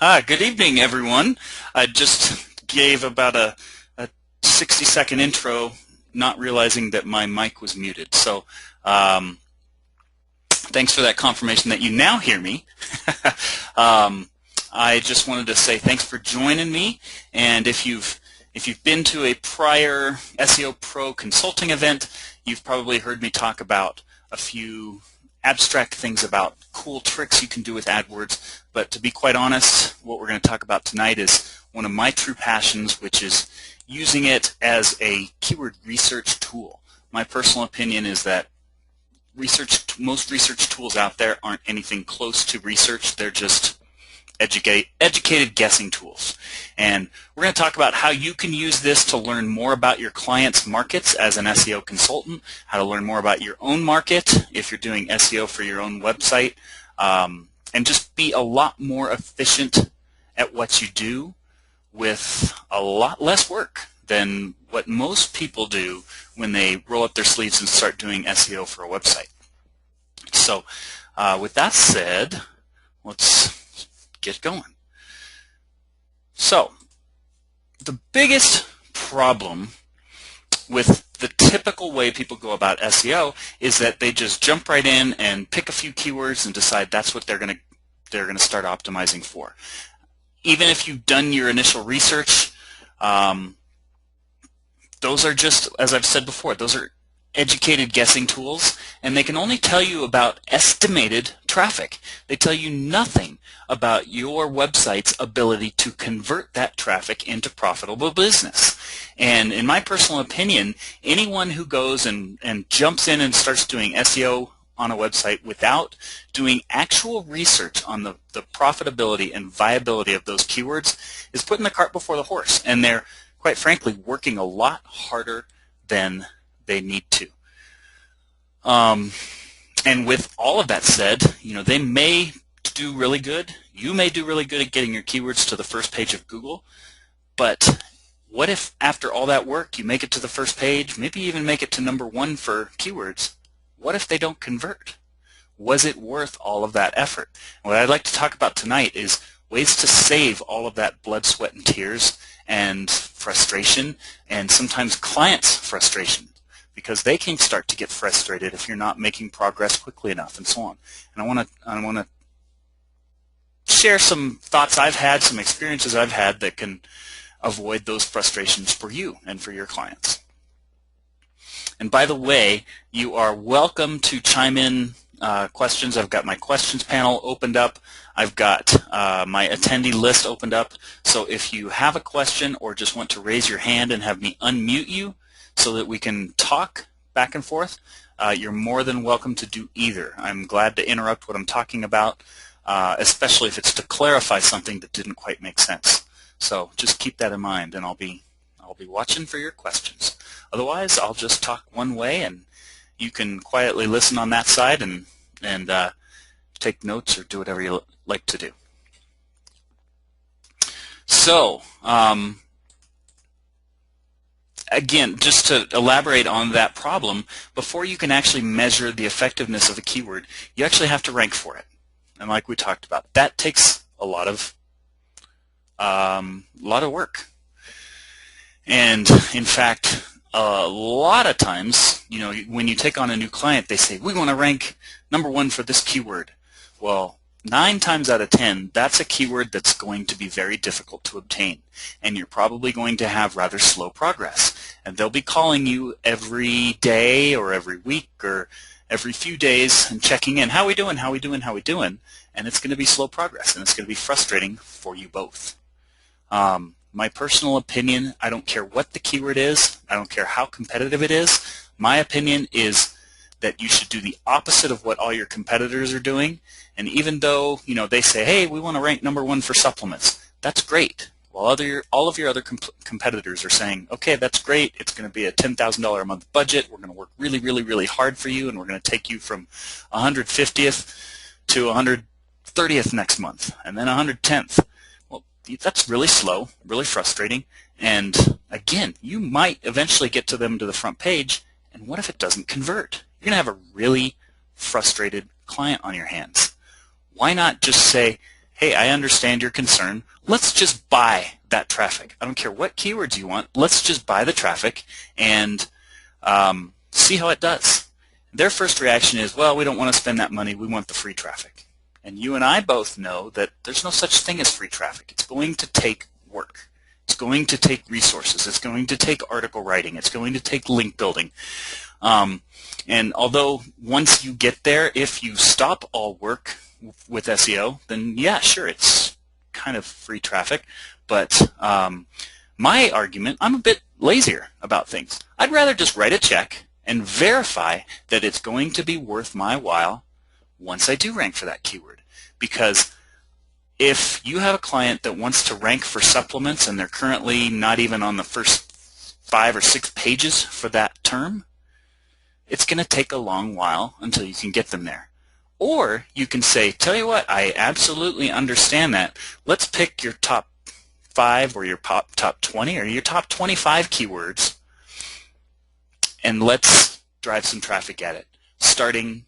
Good evening, everyone. I just gave about a 60-second intro, not realizing that my mic was muted. So thanks for that confirmation that you now hear me. I just wanted to say thanks for joining me. And if you've been to a prior SEO Pro consulting event, you've probably heard me talk about a few abstract things about cool tricks you can do with AdWords, but to be quite honest, what we're going to talk about tonight is one of my true passions, which is using it as a keyword research tool. My personal opinion is that most research tools out there aren't anything close to research. They're just educated guessing tools. And we're going to talk about how you can use this to learn more about your clients' markets as an SEO consultant, how to learn more about your own market if you're doing SEO for your own website, and just be a lot more efficient at what you do with a lot less work than what most people do when they roll up their sleeves and start doing SEO for a website. So with that said, let's get going. So the biggest problem with the typical way people go about SEO is that they just jump right in and pick a few keywords and decide that's what they're going to start optimizing for. Even if you've done your initial research, those are just, as I've said before, those are educated guessing tools, and they can only tell you about estimated traffic. They tell you nothing about your website's ability to convert that traffic into profitable business. And in my personal opinion, anyone who goes and jumps in and starts doing SEO on a website without doing actual research on the profitability and viability of those keywords is putting the cart before the horse, and they're, quite frankly, working a lot harder than they need to. And with all of that said, they may do really good. You may do really good at getting your keywords to the first page of Google, but what if after all that work you make it to the first page, maybe even make it to #1 for keywords? What if they don't convert? Was it worth all of that effort? And what I'd like to talk about tonight is ways to save all of that blood, sweat, and tears and frustration, and sometimes clients' frustration, because they can start to get frustrated if you're not making progress quickly enough, and so on. And I want to share some thoughts I've had, some experiences I've had that can avoid those frustrations for you and for your clients. And by the way, you are welcome to chime in questions. I've got my questions panel opened up. I've got my attendee list opened up. So if you have a question or just want to raise your hand and have me unmute you so that we can talk back and forth, you're more than welcome to do either. I'm glad to interrupt what I'm talking about, especially if it's to clarify something that didn't quite make sense. So just keep that in mind, and I'll be watching for your questions. Otherwise, I'll just talk one way, and you can quietly listen on that side and take notes or do whatever you like to do. So again, just to elaborate on that problem, before you can actually measure the effectiveness of a keyword, you actually have to rank for it. And like we talked about, that takes a lot of work. And in fact, a lot of times, when you take on a new client, they say, we want to rank #1 for this keyword. Well, 9 times out of 10, that's a keyword that's going to be very difficult to obtain, and you're probably going to have rather slow progress. And they'll be calling you every day or every week or every few days and checking in, how we doing, how we doing, how we doing, and it's going to be slow progress, and it's going to be frustrating for you both. My personal opinion, I don't care what the keyword is, I don't care how competitive it is, my opinion is that you should do the opposite of what all your competitors are doing. And even though they say, hey, we want to rank #1 for supplements, that's great. While all of your other competitors are saying, okay, that's great, it's going to be a $10,000 a month budget, we're going to work really, really, really hard for you, and we're going to take you from 150th to 130th next month, and then 110th. Well, that's really slow, really frustrating, and again, you might eventually get to them to the front page, and what if it doesn't convert? You're going to have a really frustrated client on your hands. Why not just say, hey, I understand your concern. Let's just buy that traffic. I don't care what keywords you want. Let's just buy the traffic and see how it does. Their first reaction is, well, we don't want to spend that money. We want the free traffic. And you and I both know that there's no such thing as free traffic. It's going to take work. It's going to take resources. It's going to take article writing. It's going to take link building. And although once you get there, if you stop all work with SEO, then yeah, sure, it's kind of free traffic. But my argument, I'm a bit lazier about things. I'd rather just write a check and verify that it's going to be worth my while once I do rank for that keyword. Because if you have a client that wants to rank for supplements and they're currently not even on the first 5 or 6 pages for that term, it's going to take a long while until you can get them there. Or you can say, tell you what, I absolutely understand that. Let's pick your top 5 or your top 20 or your top 25 keywords and let's drive some traffic at it, starting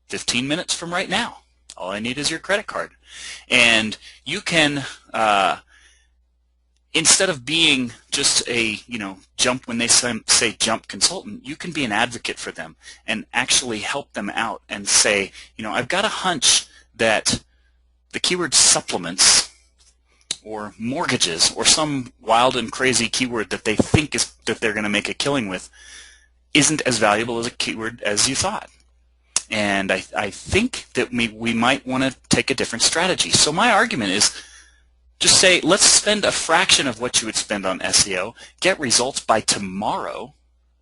15 minutes from right now. All I need is your credit card. And you can, instead of being just a, jump, when they say jump consultant, you can be an advocate for them and actually help them out and say, I've got a hunch that the keyword supplements or mortgages or some wild and crazy keyword that they think is that they're going to make a killing with isn't as valuable as a keyword as you thought. And I think that we might want to take a different strategy. So my argument is just say, let's spend a fraction of what you would spend on SEO, get results by tomorrow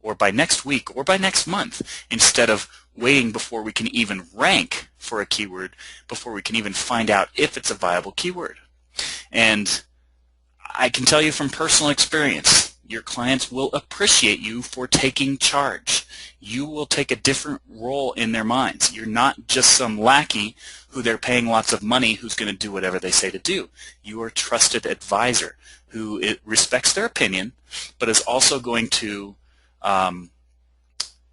or by next week or by next month, instead of waiting before we can even rank for a keyword, before we can even find out if it's a viable keyword. And I can tell you from personal experience, your clients will appreciate you for taking charge. You will take a different role in their minds. You're not just some lackey who they're paying lots of money who's going to do whatever they say to do. You are a trusted advisor who respects their opinion, but is also going to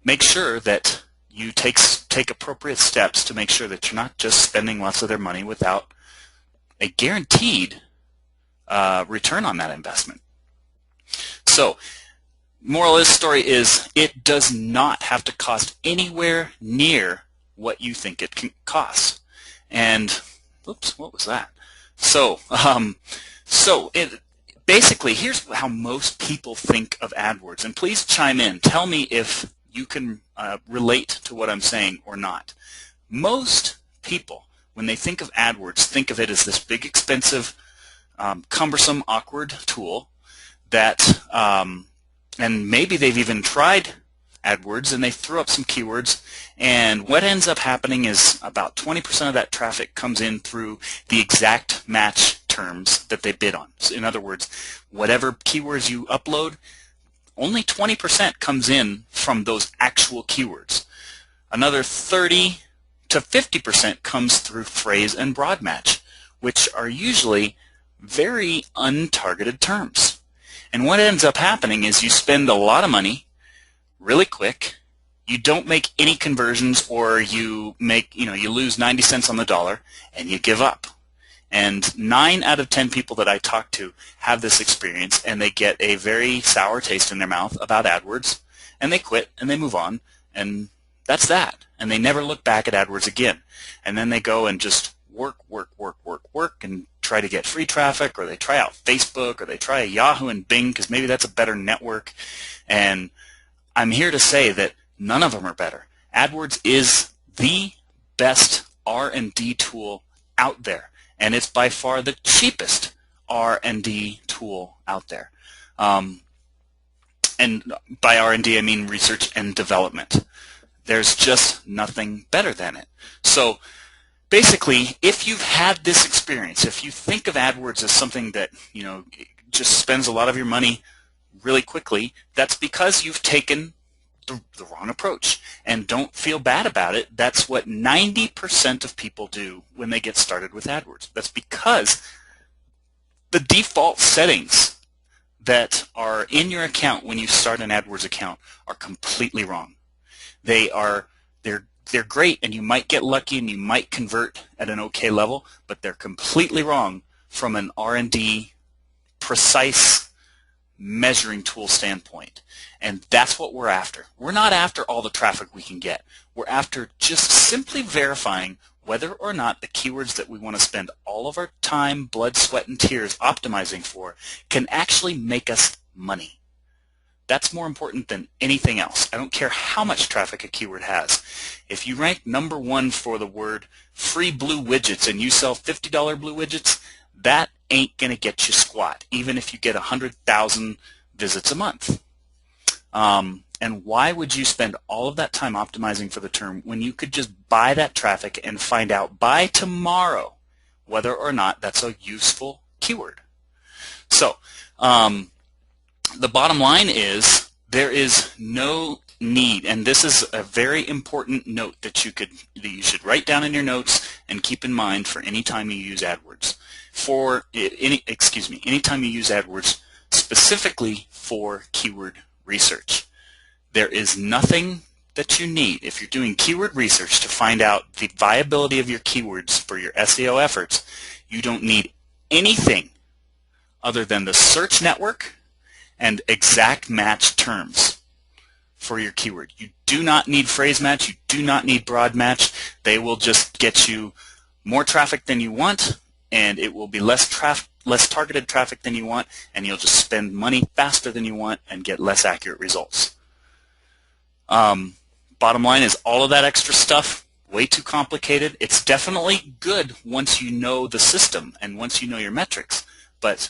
make sure that you take appropriate steps to make sure that you're not just spending lots of their money without a guaranteed return on that investment. So, moral of this story is it does not have to cost anywhere near what you think it can cost. And, oops, what was that? So, basically, here's how most people think of AdWords. And please chime in. Tell me if you can relate to what I'm saying or not. Most people, when they think of AdWords, think of it as this big, expensive, cumbersome, awkward tool that, and maybe they've even tried AdWords and they threw up some keywords, and what ends up happening is about 20% of that traffic comes in through the exact match terms that they bid on. So in other words, whatever keywords you upload, only 20% comes in from those actual keywords. Another 30 to 50% comes through phrase and broad match, which are usually very untargeted terms. And what ends up happening is you spend a lot of money really quick, you don't make any conversions, or you lose 90 cents on the dollar and you give up. And 9 out of 10 people that I talk to have this experience, and they get a very sour taste in their mouth about AdWords, and they quit and they move on, and that's that. And they never look back at AdWords again. And then they go and just work, and try to get free traffic, or they try out Facebook, or they try Yahoo and Bing because maybe that's a better network. And I'm here to say that none of them are better. AdWords is the best R&D tool out there, and it's by far the cheapest R&D tool out there. And by R&D I mean research and development. There's just nothing better than it. So basically, if you've had this experience, if you think of AdWords as something that just spends a lot of your money really quickly, that's because you've taken the wrong approach. And don't feel bad about it. That's what 90% of people do when they get started with AdWords. That's because the default settings that are in your account when you start an AdWords account are completely wrong. They're they're great, and you might get lucky and you might convert at an okay level, but they're completely wrong from an R&D precise measuring tool standpoint. And that's what we're after. We're not after all the traffic we can get. We're after just simply verifying whether or not the keywords that we want to spend all of our time, blood, sweat, and tears optimizing for can actually make us money. That's more important than anything else. I don't care how much traffic a keyword has. If you rank #1 for the word free blue widgets and you sell $50 blue widgets, that ain't going to get you squat, even if you get 100,000 visits a month. And why would you spend all of that time optimizing for the term when you could just buy that traffic and find out by tomorrow whether or not that's a useful keyword? So, the bottom line is there is no need, and this is a very important note that you should write down in your notes and keep in mind for any time you use AdWords. Anytime you use AdWords specifically for keyword research. There is nothing that you need if you're doing keyword research to find out the viability of your keywords for your SEO efforts. You don't need anything other than the search network and exact match terms for your keyword. You do not need phrase match. You do not need broad match. They will just get you more traffic than you want, and it will be less targeted traffic than you want, and you'll just spend money faster than you want and get less accurate results. Bottom line is all of that extra stuff, way too complicated. It's definitely good once you know the system and once you know your metrics, but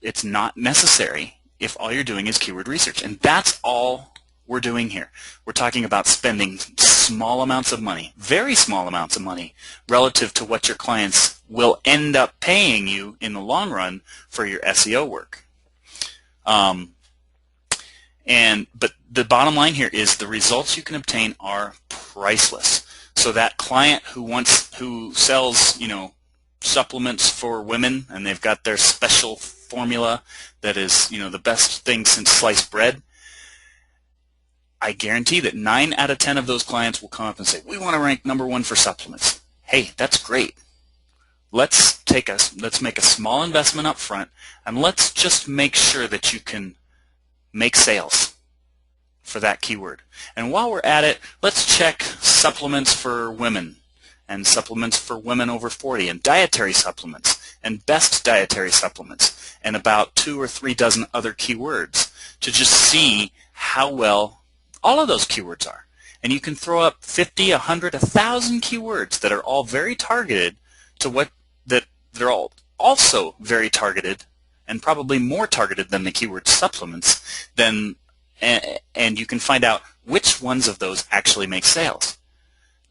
it's not necessary if all you're doing is keyword research. And that's all we're doing here. We're talking about spending small amounts of money, very small amounts of money, relative to what your clients will end up paying you in the long run for your SEO work. But the bottom line here is the results you can obtain are priceless. So that client who sells, supplements for women, and they've got their special formula that is, the best thing since sliced bread, I guarantee that 9 out of 10 of those clients will come up and say, we want to rank #1 for supplements. Hey, that's great. Let's make a small investment up front, and let's just make sure that you can make sales for that keyword. And while we're at it, let's check supplements for women and supplements for women over 40 and dietary supplements and best dietary supplements and about 2 or 3 dozen other keywords to just see how well all of those keywords are. And you can throw up 50, 100, 1,000 keywords that are all very targeted to they're all also very targeted and probably more targeted than the keyword supplements, and you can find out which ones of those actually make sales.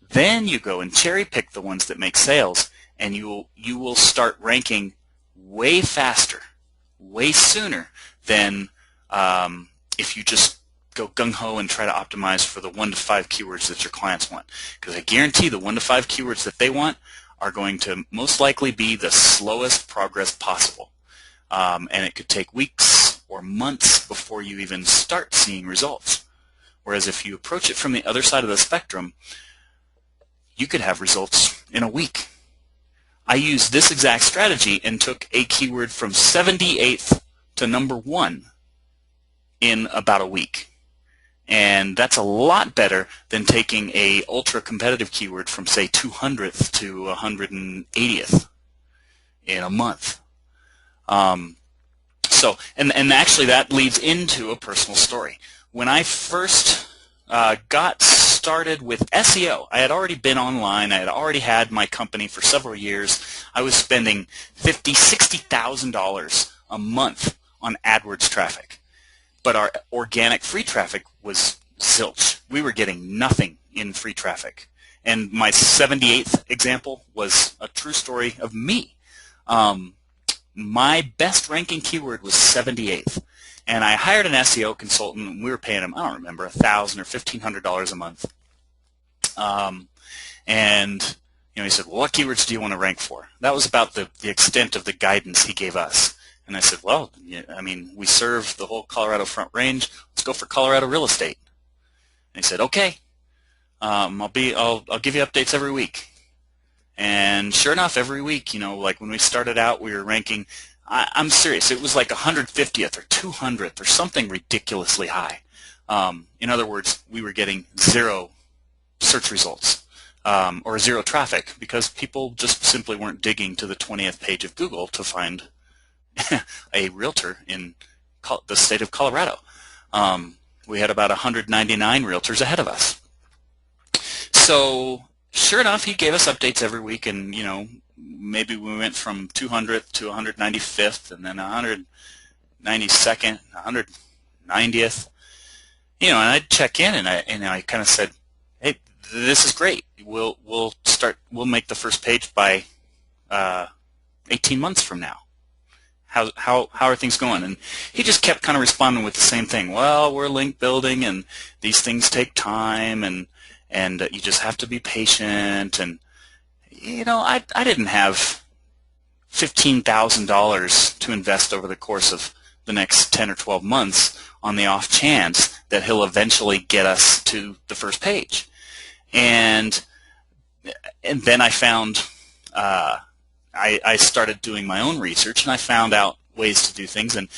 Then you go and cherry pick the ones that make sales, and you will start ranking way faster, way sooner than if you just go gung-ho and try to optimize for the 1 to 5 keywords that your clients want. Because I guarantee the 1 to 5 keywords that they want are going to most likely be the slowest progress possible. And it could take weeks or months before you even start seeing results. Whereas if you approach it from the other side of the spectrum, you could have results in a week. I used this exact strategy and took a keyword from 78th to #1 in about a week. And that's a lot better than taking a ultra competitive keyword from, say, 200th to 180th in a month. And actually that leads into a personal story. When I first got started with SEO, I had already been online. I had already had my company for several years. I was spending $50,000, $60,000 a month on AdWords traffic. But our organic free traffic was zilch. We were getting nothing in free traffic. And my 78th example was a true story of me. My best ranking keyword was 78th. And I hired an SEO consultant, and we were paying him, I don't remember, $1,000 or $1,500 a month. And he said, well, what keywords do you want to rank for? That was about the extent of the guidance he gave us. And I said, well, we serve the whole Colorado Front Range. Let's go for Colorado real estate. And he said, okay. I'll give you updates every week. And sure enough, every week, you know, like when we started out, we were ranking, I'm serious, it was like 150th or 200th or something ridiculously high. In other words, we were getting 0 search results or 0 traffic because people just simply weren't digging to the 20th page of Google to find a realtor in the state of Colorado. We had about 199 realtors ahead of us. So sure enough, he gave us updates every week, and you know, maybe we went from 200th to 195th, and then 192nd, 190th. You know, and I'd check in, and I kind of said, "Hey, this is great. We'll make the first page by 18 months from now. How are things going?" And he just kept kind of responding with the same thing. Well, we're link building, and these things take time, and you just have to be patient. And you know, I didn't have $15,000 to invest over the course of the next 10 or 12 months on the off chance that he'll eventually get us to the first page. And then I found I started doing my own research, and I found out ways to do things, and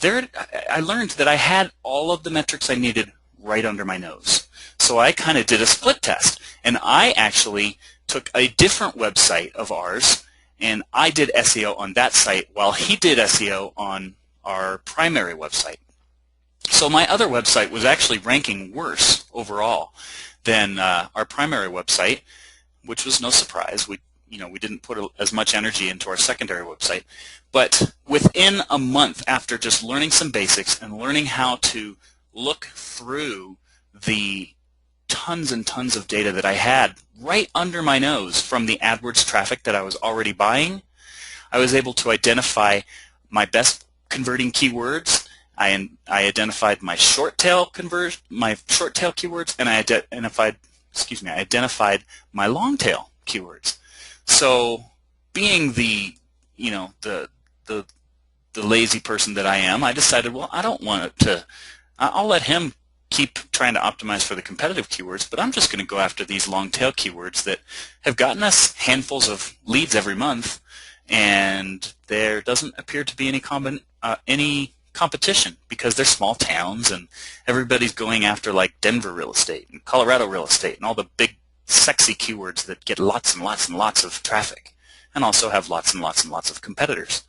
I learned that I had all of the metrics I needed right under my nose. So I kind of did a split test, and I actually took a different website of ours, and I did SEO on that site while he did SEO on our primary website. So my other website was actually ranking worse overall than our primary website, which was no surprise. We didn't put as much energy into our secondary website. But within a month, after just learning some basics and learning how to look through the tons and tons of data that I had right under my nose from the AdWords traffic that I was already buying, I was able to identify my best converting keywords. I identified my short tail keywords, and I identified my long tail keywords. So, being the lazy person that I am, I decided, well, I don't want it to. I'll let him keep trying to optimize for the competitive keywords, but I'm just going to go after these long tail keywords that have gotten us handfuls of leads every month, and there doesn't appear to be any competition because they're small towns, and everybody's going after like Denver real estate and Colorado real estate and all the big sexy keywords that get lots and lots and lots of traffic and also have lots and lots and lots of competitors.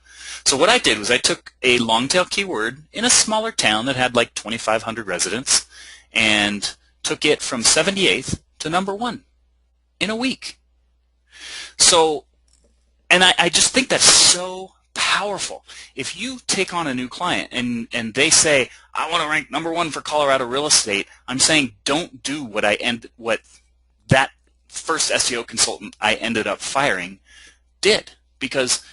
So what I did was I took a long tail keyword in a smaller town that had like 2,500 residents and took it from 78th to number 1 in a week. So, and I just think that's so powerful. If you take on a new client and they say, I want to rank number 1 for Colorado real estate, I'm saying don't do what that first SEO consultant I ended up firing did, because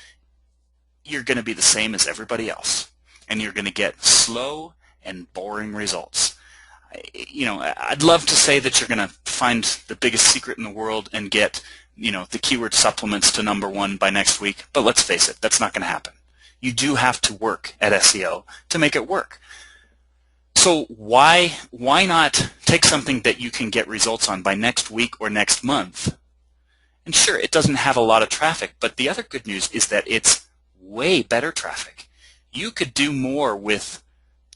you're going to be the same as everybody else, and you're going to get slow and boring results. You know, I'd love to say that you're going to find the biggest secret in the world and get, you know, the keyword supplements to number 1 by next week, but let's face it, that's not going to happen. You do have to work at SEO to make it work. So why not take something that you can get results on by next week or next month? And sure, it doesn't have a lot of traffic, but the other good news is that it's way better traffic. You could do more with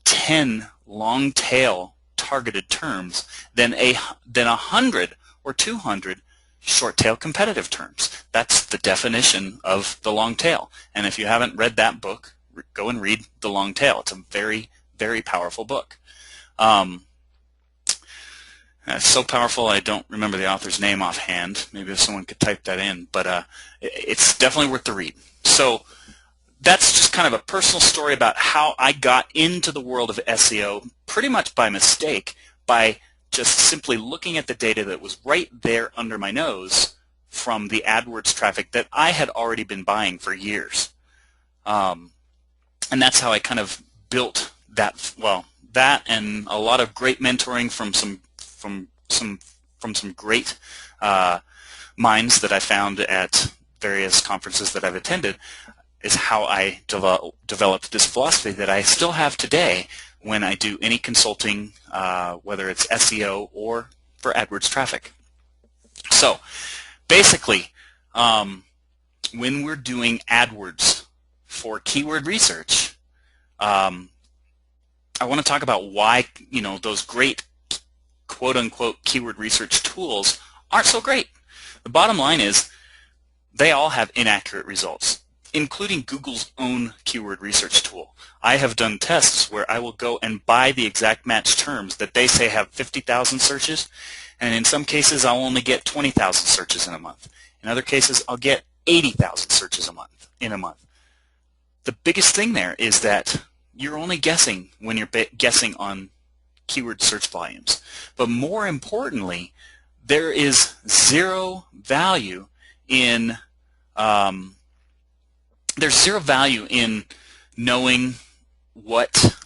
10 long tail targeted terms than 100 or 200 short tail competitive terms. That's the definition of the long tail. And if you haven't read that book, go and read The Long Tail. It's a very, very powerful book. It's so powerful I don't remember the author's name offhand. Maybe if someone could type that in, but it's definitely worth the read. So that's just kind of a personal story about how I got into the world of SEO pretty much by mistake, by just simply looking at the data that was right there under my nose from the AdWords traffic that I had already been buying for years. And that's how I kind of built that, well, that and a lot of great mentoring from some great minds that I found at various conferences that I've attended, is how I developed this philosophy that I still have today when I do any consulting, whether it's SEO or for AdWords traffic. So basically, when we're doing AdWords for keyword research, I want to talk about why, you know, those great quote-unquote keyword research tools aren't so great. The bottom line is they all have inaccurate results, including Google's own keyword research tool. I have done tests where I will go and buy the exact match terms that they say have 50,000 searches, and in some cases I'll only get 20,000 searches in a month. In other cases I'll get 80,000 searches in a month. The biggest thing there is that you're only guessing when you're guessing on keyword search volumes. But more importantly, there is zero value in knowing what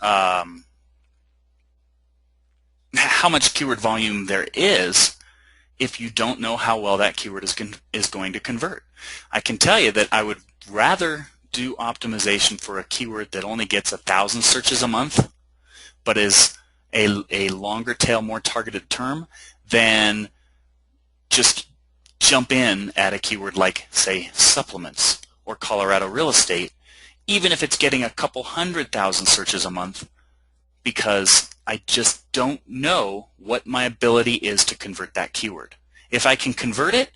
how much keyword volume there is if you don't know how well that keyword is going to convert. I can tell you that I would rather do optimization for a keyword that only gets 1,000 searches a month but is a longer tail, more targeted term than just jump in at a keyword like, say, supplements or Colorado real estate, even if it's getting a couple 100,000 searches a month, because I just don't know what my ability is to convert that keyword. If I can convert it,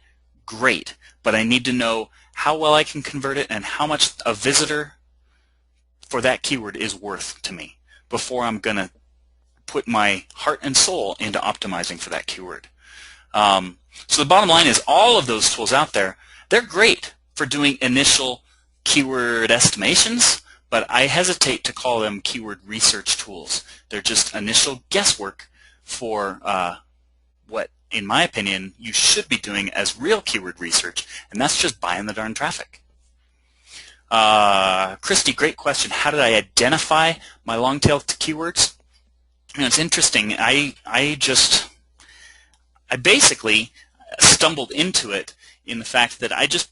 great, but I need to know how well I can convert it and how much a visitor for that keyword is worth to me before I'm going to put my heart and soul into optimizing for that keyword. So the bottom line is all of those tools out there, they're great for doing initial keyword estimations, but I hesitate to call them keyword research tools. They're just initial guesswork for what, in my opinion, you should be doing as real keyword research, and that's just buying the darn traffic. Christy, great question. How did I identify my long-tail keywords? You know, it's interesting. I basically stumbled into it in the fact that I just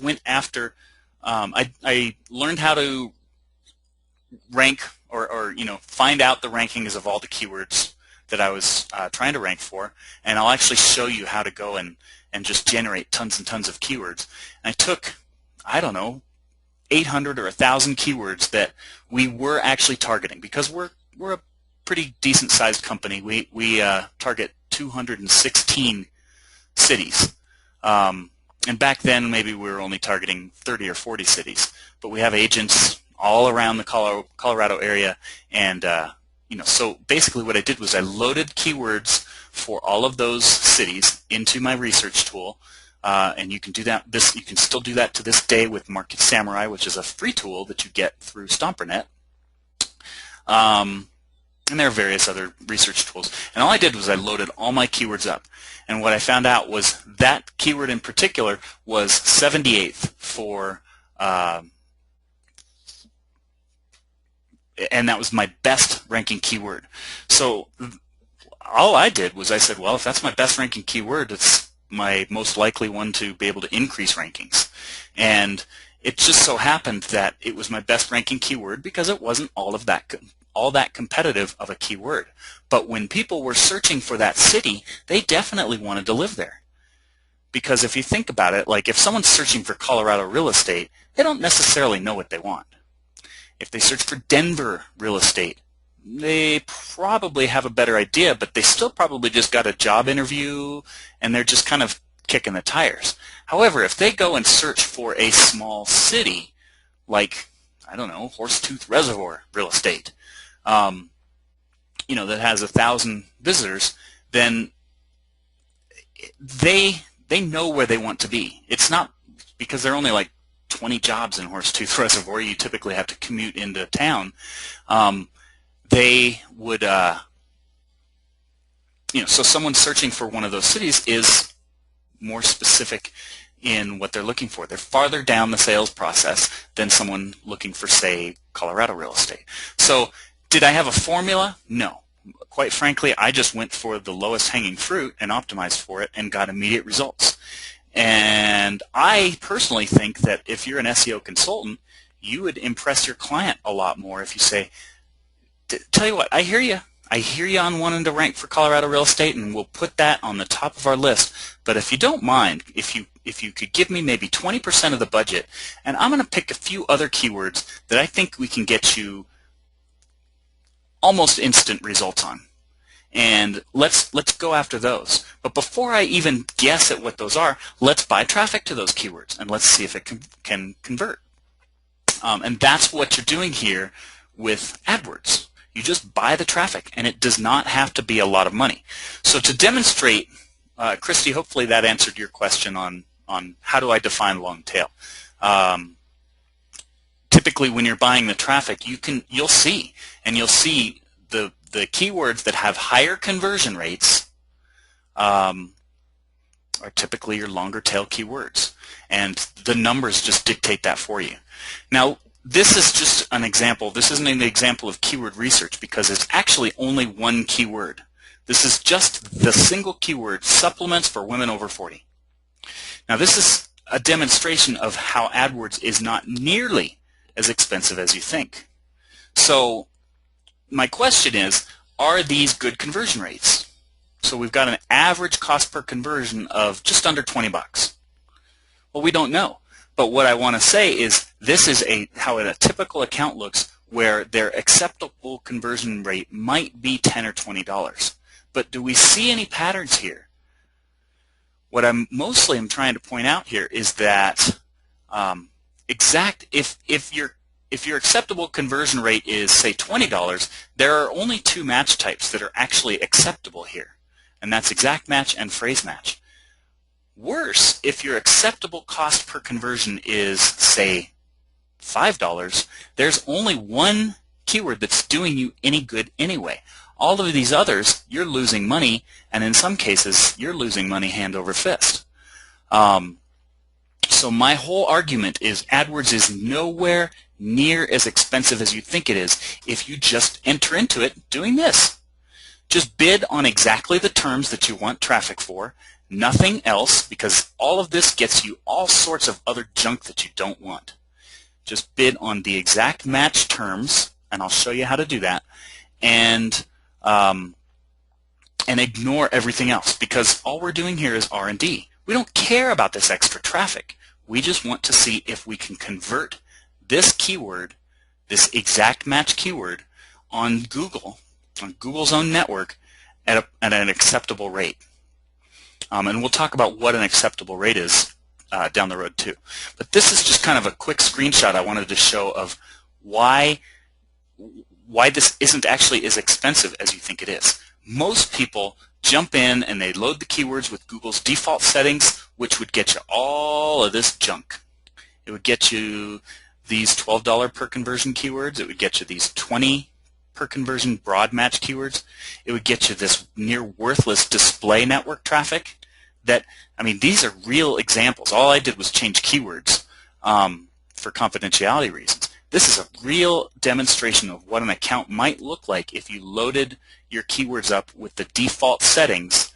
went after. I learned how to rank or you know, find out the rankings of all the keywords that I was trying to rank for, and I'll actually show you how to go and just generate tons and tons of keywords. And I took, I don't know, 800 or 1,000 keywords that we were actually targeting, because we're a pretty decent sized company. We target 216 cities, and back then maybe we were only targeting 30 or 40 cities, but we have agents all around the Colorado area, and you know, so basically what I did was I loaded keywords for all of those cities into my research tool, and you can do that. You can still do that to this day with Market Samurai, which is a free tool that you get through StomperNet. And there are various other research tools. And all I did was I loaded all my keywords up. And what I found out was that keyword in particular was 78th for, and that was my best ranking keyword. So all I did was I said, well, if that's my best ranking keyword, it's my most likely one to be able to increase rankings. And it just so happened that it was my best ranking keyword because it wasn't all that competitive of a keyword. But when people were searching for that city, they definitely wanted to live there. Because if you think about it, like if someone's searching for Colorado real estate, they don't necessarily know what they want. If they search for Denver real estate, they probably have a better idea, but they still probably just got a job interview and they're just kind of kicking the tires. However, if they go and search for a small city, like, I don't know, Horsetooth Reservoir real estate, you know, that has 1,000 visitors, then they know where they want to be. It's not because there are only like 20 jobs in Horsetooth Reservoir. You typically have to commute into town. They would, you know, so someone searching for one of those cities is more specific in what they're looking for. They're farther down the sales process than someone looking for, say, Colorado real estate. So did I have a formula? No. Quite frankly, I just went for the lowest hanging fruit and optimized for it and got immediate results. And I personally think that if you're an SEO consultant, you would impress your client a lot more if you say, tell you what, I hear you. I hear you on wanting to rank for Colorado real estate, and we'll put that on the top of our list. But if you don't mind, if you could give me maybe 20% of the budget, and I'm going to pick a few other keywords that I think we can get you almost instant results on. And let's go after those. But before I even guess at what those are, let's buy traffic to those keywords, and let's see if it can convert. And that's what you're doing here with AdWords. You just buy the traffic, and it does not have to be a lot of money. So to demonstrate, Christy, hopefully that answered your question on how do I define long tail. Typically, when you're buying the traffic, you'll see the keywords that have higher conversion rates are typically your longer tail keywords, and the numbers just dictate that for you. Now, this is just an example. This isn't an example of keyword research because it's actually only one keyword. This is just the single keyword, supplements for women over 40. Now, this is a demonstration of how AdWords is not nearly as expensive as you think. So my question is, are these good conversion rates? So we've got an average cost per conversion of just under 20 bucks. Well, we don't know. But what I want to say is this is how a typical account looks where their acceptable conversion rate might be $10 or $20. But do we see any patterns here? What I'm mostly trying to point out here is that if your acceptable conversion rate is, say, $20, there are only two match types that are actually acceptable here, and that's exact match and phrase match. Worse, if your acceptable cost per conversion is, say, $5, there's only one keyword that's doing you any good anyway. All of these others, you're losing money, and in some cases, you're losing money hand over fist. So my whole argument is AdWords is nowhere near as expensive as you think it is if you just enter into it doing this. Just bid on exactly the terms that you want traffic for, nothing else, because all of this gets you all sorts of other junk that you don't want. Just bid on the exact match terms, and I'll show you how to do that, and ignore everything else, because all we're doing here is R&D. We don't care about this extra traffic. We just want to see if we can convert this keyword, this exact match keyword, on Google, on Google's own network, at an acceptable rate. And we'll talk about what an acceptable rate is down the road too. But this is just kind of a quick screenshot I wanted to show of why this isn't actually as expensive as you think it is. Most people jump in and they load the keywords with Google's default settings, which would get you all of this junk. It would get you these $12 per conversion keywords. It would get you these $20 per conversion broad match keywords. It would get you this near worthless display network traffic. These are real examples. All I did was change keywords for confidentiality reasons. This is a real demonstration of what an account might look like if you loaded your keywords up with the default settings,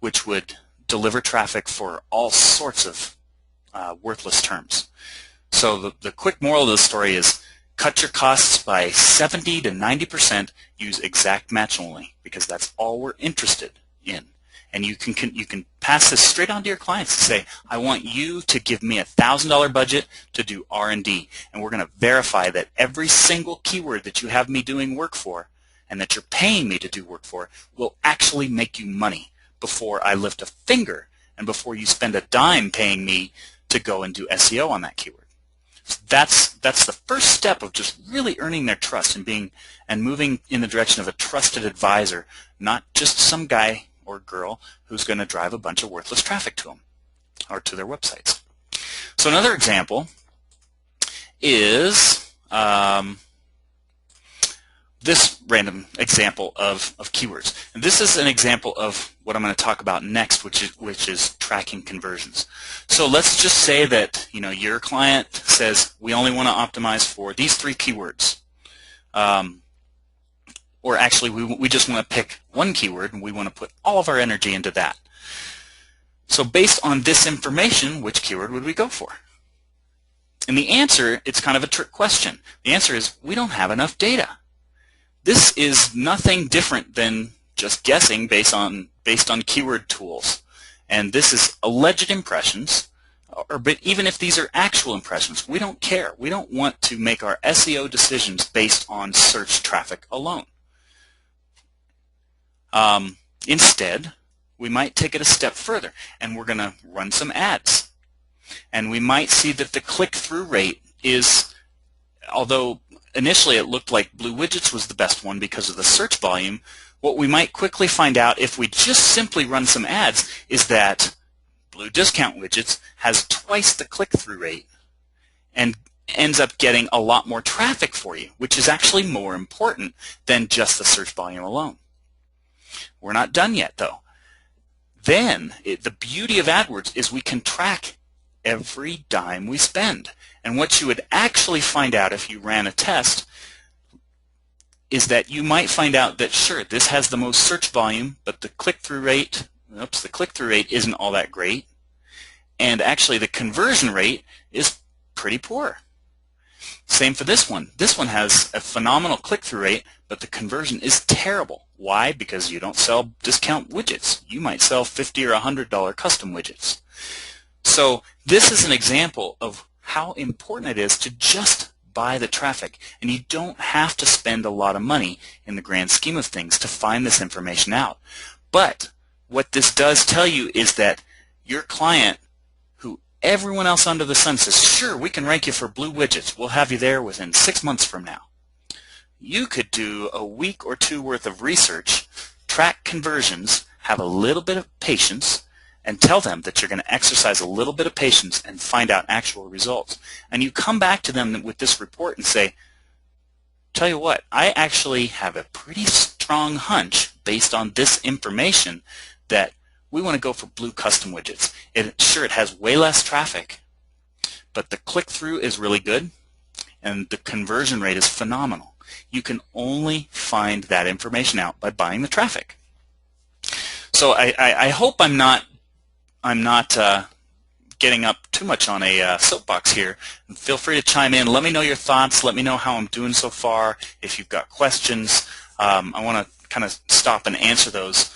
which would deliver traffic for all sorts of worthless terms. So the quick moral of the story is cut your costs by 70 to 90%, use exact match only, because that's all we're interested in. And you can pass this straight on to your clients and say, I want you to give me a $1,000 budget to do R&D, and we're going to verify that every single keyword that you have me doing work for and that you're paying me to do work for will actually make you money before I lift a finger and before you spend a dime paying me to go and do SEO on that keyword. So that's the first step of just really earning their trust and moving in the direction of a trusted advisor, not just some guy or girl who's going to drive a bunch of worthless traffic to them or to their websites. So another example is this random example of keywords. And this is an example of what I'm going to talk about next, which is tracking conversions. So let's just say that your client says we only want to optimize for these 3 keywords. Or actually, we just want to pick one keyword and we want to put all of our energy into that. So based on this information, which keyword would we go for? And the answer, it's kind of a trick question. The answer is we don't have enough data. This is nothing different than just guessing based on keyword tools. And this is alleged impressions, but even if these are actual impressions, we don't care. We don't want to make our SEO decisions based on search traffic alone. Instead, we might take it a step further, and we're going to run some ads. And we might see that the click-through rate is, although initially it looked like blue widgets was the best one because of the search volume, what we might quickly find out if we just simply run some ads is that blue discount widgets has twice the click-through rate and ends up getting a lot more traffic for you, which is actually more important than just the search volume alone. We're not done yet, though. Then, the beauty of AdWords is we can track every dime we spend. And what you would actually find out if you ran a test is that you might find out that, sure, this has the most search volume, but the click-through rate, isn't all that great. And actually the conversion rate is pretty poor. Same for this one. This one has a phenomenal click-through rate, but the conversion is terrible. Why? Because you don't sell discount widgets. You might sell $50 or $100 custom widgets. So this is an example of how important it is to just buy the traffic. And you don't have to spend a lot of money in the grand scheme of things to find this information out. But what this does tell you is that your client, who everyone else under the sun says, sure, we can rank you for blue widgets. We'll have you there within 6 months from now. You could do a week or two worth of research, track conversions, have a little bit of patience, and tell them that you're going to exercise a little bit of patience and find out actual results. And you come back to them with this report and say, tell you what, I actually have a pretty strong hunch based on this information that we want to go for blue custom widgets. Sure, it has way less traffic, but the click-through is really good, and the conversion rate is phenomenal. You can only find that information out by buying the traffic. So I hope I'm not getting up too much on a soapbox here. Feel free to chime in. Let me know your thoughts. Let me know how I'm doing so far. If you've got questions, I want to kind of stop and answer those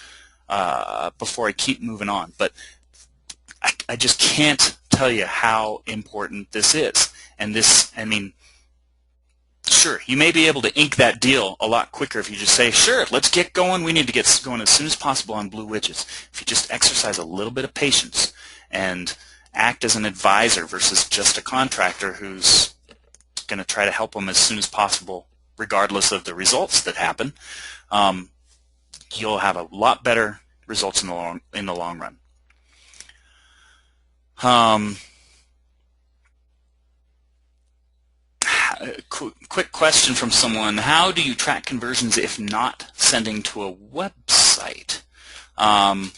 before I keep moving on. But I just can't tell you how important this is. And this, I mean, sure, you may be able to ink that deal a lot quicker if you just say, sure, let's get going. We need to get going as soon as possible on blue widgets. If you just exercise a little bit of patience and act as an advisor versus just a contractor who's going to try to help them as soon as possible regardless of the results that happen, you'll have a lot better results in the long run. Quick question from someone: how do you track conversions if not sending to a website? I'm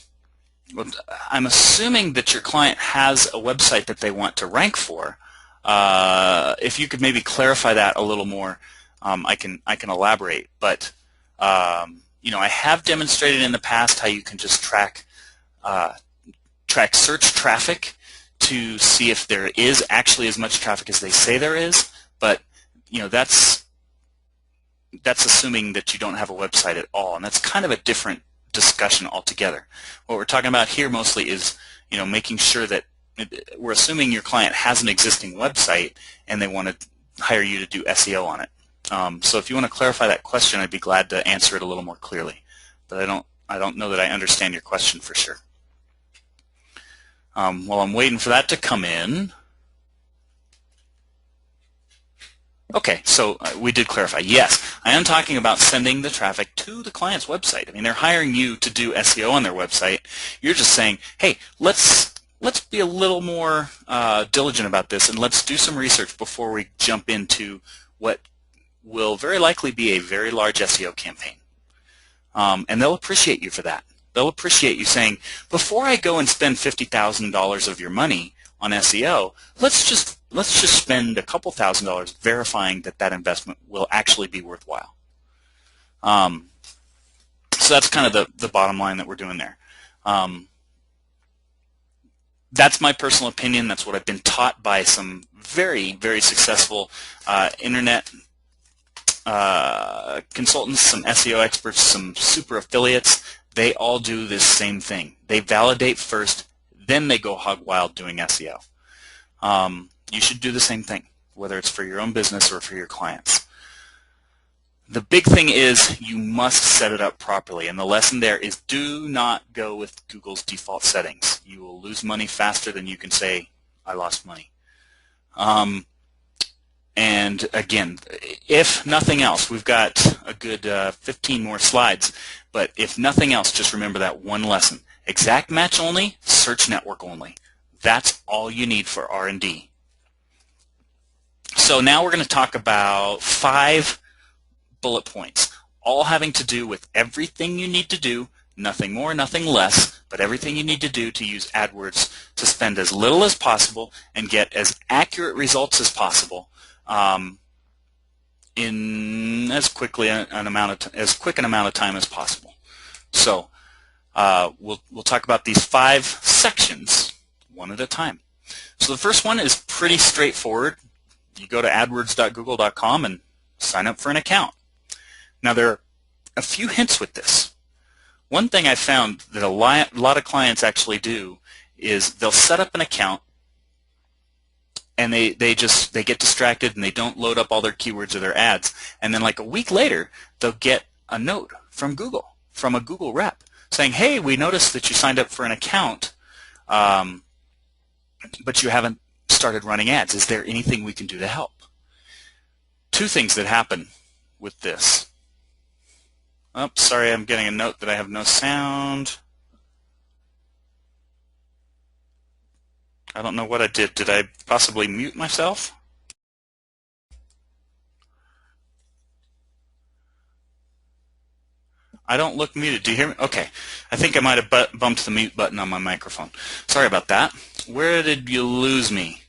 assuming that your client has a website that they want to rank for. If you could maybe clarify that a little more, I can elaborate. But you know, I have demonstrated in the past how you can just track search traffic to see if there is actually as much traffic as they say there is. But you know, that's assuming that you don't have a website at all, and that's kind of a different discussion altogether. What we're talking about here mostly is, you know, making sure that we're assuming your client has an existing website and they want to hire you to do SEO on it. So if you want to clarify that question, I'd be glad to answer it a little more clearly. But I don't know that I understand your question for sure. While I'm waiting for that to come in. Okay, so we did clarify. Yes, I am talking about sending the traffic to the client's website. I mean, they're hiring you to do SEO on their website. You're just saying, hey, let's be a little more diligent about this, and let's do some research before we jump into what will very likely be a very large SEO campaign. And they'll appreciate you for that. They'll appreciate you saying, before I go and spend $50,000 of your money on SEO, let's just spend a couple $1,000s verifying that that investment will actually be worthwhile. So that's kind of the bottom line that we're doing there. That's my personal opinion. That's what I've been taught by some very, very successful internet consultants, some SEO experts, some super affiliates, they all do this same thing. They validate first, then they go hog wild doing SEO. You should do the same thing, whether it's for your own business or for your clients. The big thing is you must set it up properly, and the lesson there is do not go with Google's default settings. You will lose money faster than you can say, I lost money. And again, if nothing else, we've got a good 15 more slides, but if nothing else, just remember that one lesson. Exact match only, search network only. That's all you need for R&D. So now we're going to talk about 5 bullet points, all having to do with everything you need to do, nothing more, nothing less, but everything you need to do to use AdWords to spend as little as possible and get as accurate results as possible in as quick an amount of time as possible. So we'll talk about these 5 sections one at a time. So the first one is pretty straightforward. You go to adwords.google.com and sign up for an account. Now there are a few hints with this. One thing I found that a lot of clients actually do is they'll set up an account and they get distracted and they don't load up all their keywords or their ads, and then like a week later they'll get a note from Google, from a Google rep, saying, hey, we noticed that you signed up for an account but you haven't started running ads. Is there anything we can do to help? 2 things that happen with this. Oh, sorry, I'm getting a note that I have no sound. I don't know what I did. Did I possibly mute myself? I don't look muted. Do you hear me? Okay. I think I might have bumped the mute button on my microphone. Sorry about that. Where did you lose me?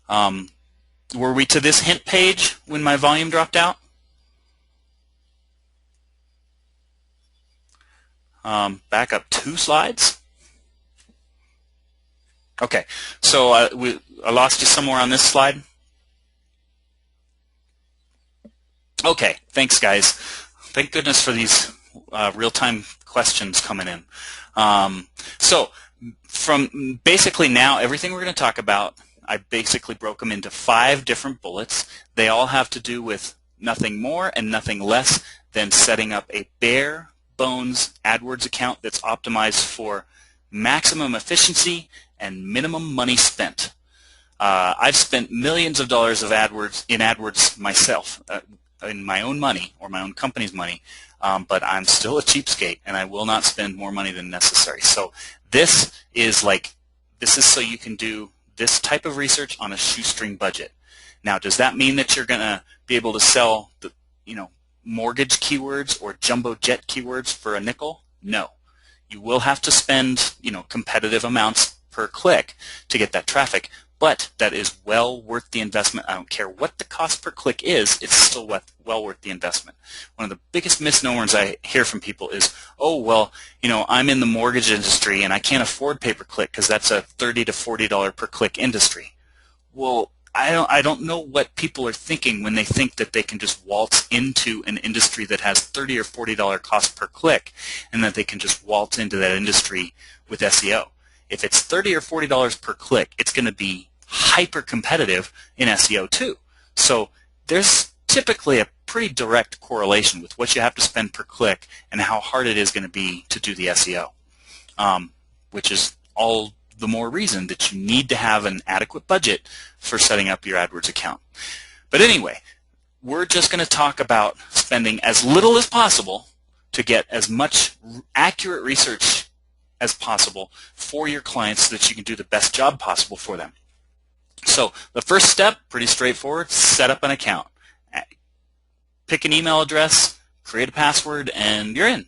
Were we to this hint page when my volume dropped out? Back up 2 slides. Okay, so I lost you somewhere on this slide. Okay, thanks guys. Thank goodness for these real-time questions coming in. So from basically now, everything we're going to talk about, I basically broke them into 5 different bullets. They all have to do with nothing more and nothing less than setting up a bare bones AdWords account that's optimized for maximum efficiency and minimum money spent. I've spent millions of dollars of AdWords myself, in my own money or my own company's money, but I'm still a cheapskate and I will not spend more money than necessary. So this is so you can do this type of research on a shoestring budget. Now, does that mean that you're going to be able to sell the, mortgage keywords or jumbo jet keywords for a nickel? No. You will have to spend, competitive amounts per click to get that traffic, but that is well worth the investment. I don't care what the cost per click is, it's still well worth the investment. One of the biggest misnomers I hear from people is, oh, well, I'm in the mortgage industry and I can't afford pay-per-click because that's a $30 to $40 per click industry. Well, I don't know what people are thinking when they think that they can just waltz into an industry that has $30 or $40 cost per click and that they can just waltz into that industry with SEO. If it's $30 or $40 per click, it's going to be hyper competitive in SEO too. So there's typically a pretty direct correlation with what you have to spend per click and how hard it is going to be to do the SEO, which is all the more reason that you need to have an adequate budget for setting up your AdWords account. But anyway, we're just going to talk about spending as little as possible to get as much accurate research as possible for your clients so that you can do the best job possible for them. So the first step, pretty straightforward, set up an account. Pick an email address, create a password, and you're in.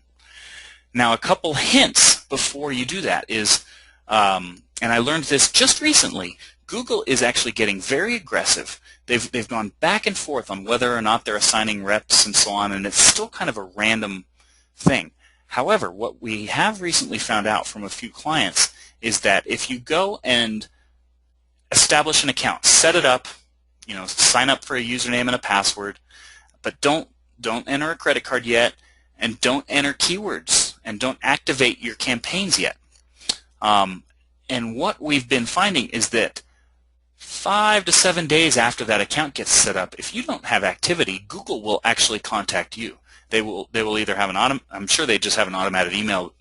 Now a couple hints before you do that is, and I learned this just recently, Google is actually getting very aggressive. They've gone back and forth on whether or not they're assigning reps and so on, and it's still kind of a random thing. However, what we have recently found out from a few clients is that if you go and establish an account, set it up, sign up for a username and a password, but don't don't enter a credit card yet, and don't enter keywords, and don't activate your campaigns yet. And what we've been finding is that 5 to 7 days after that account gets set up, if you don't have activity, Google will actually contact you. They will either have I'm sure they just have an automated email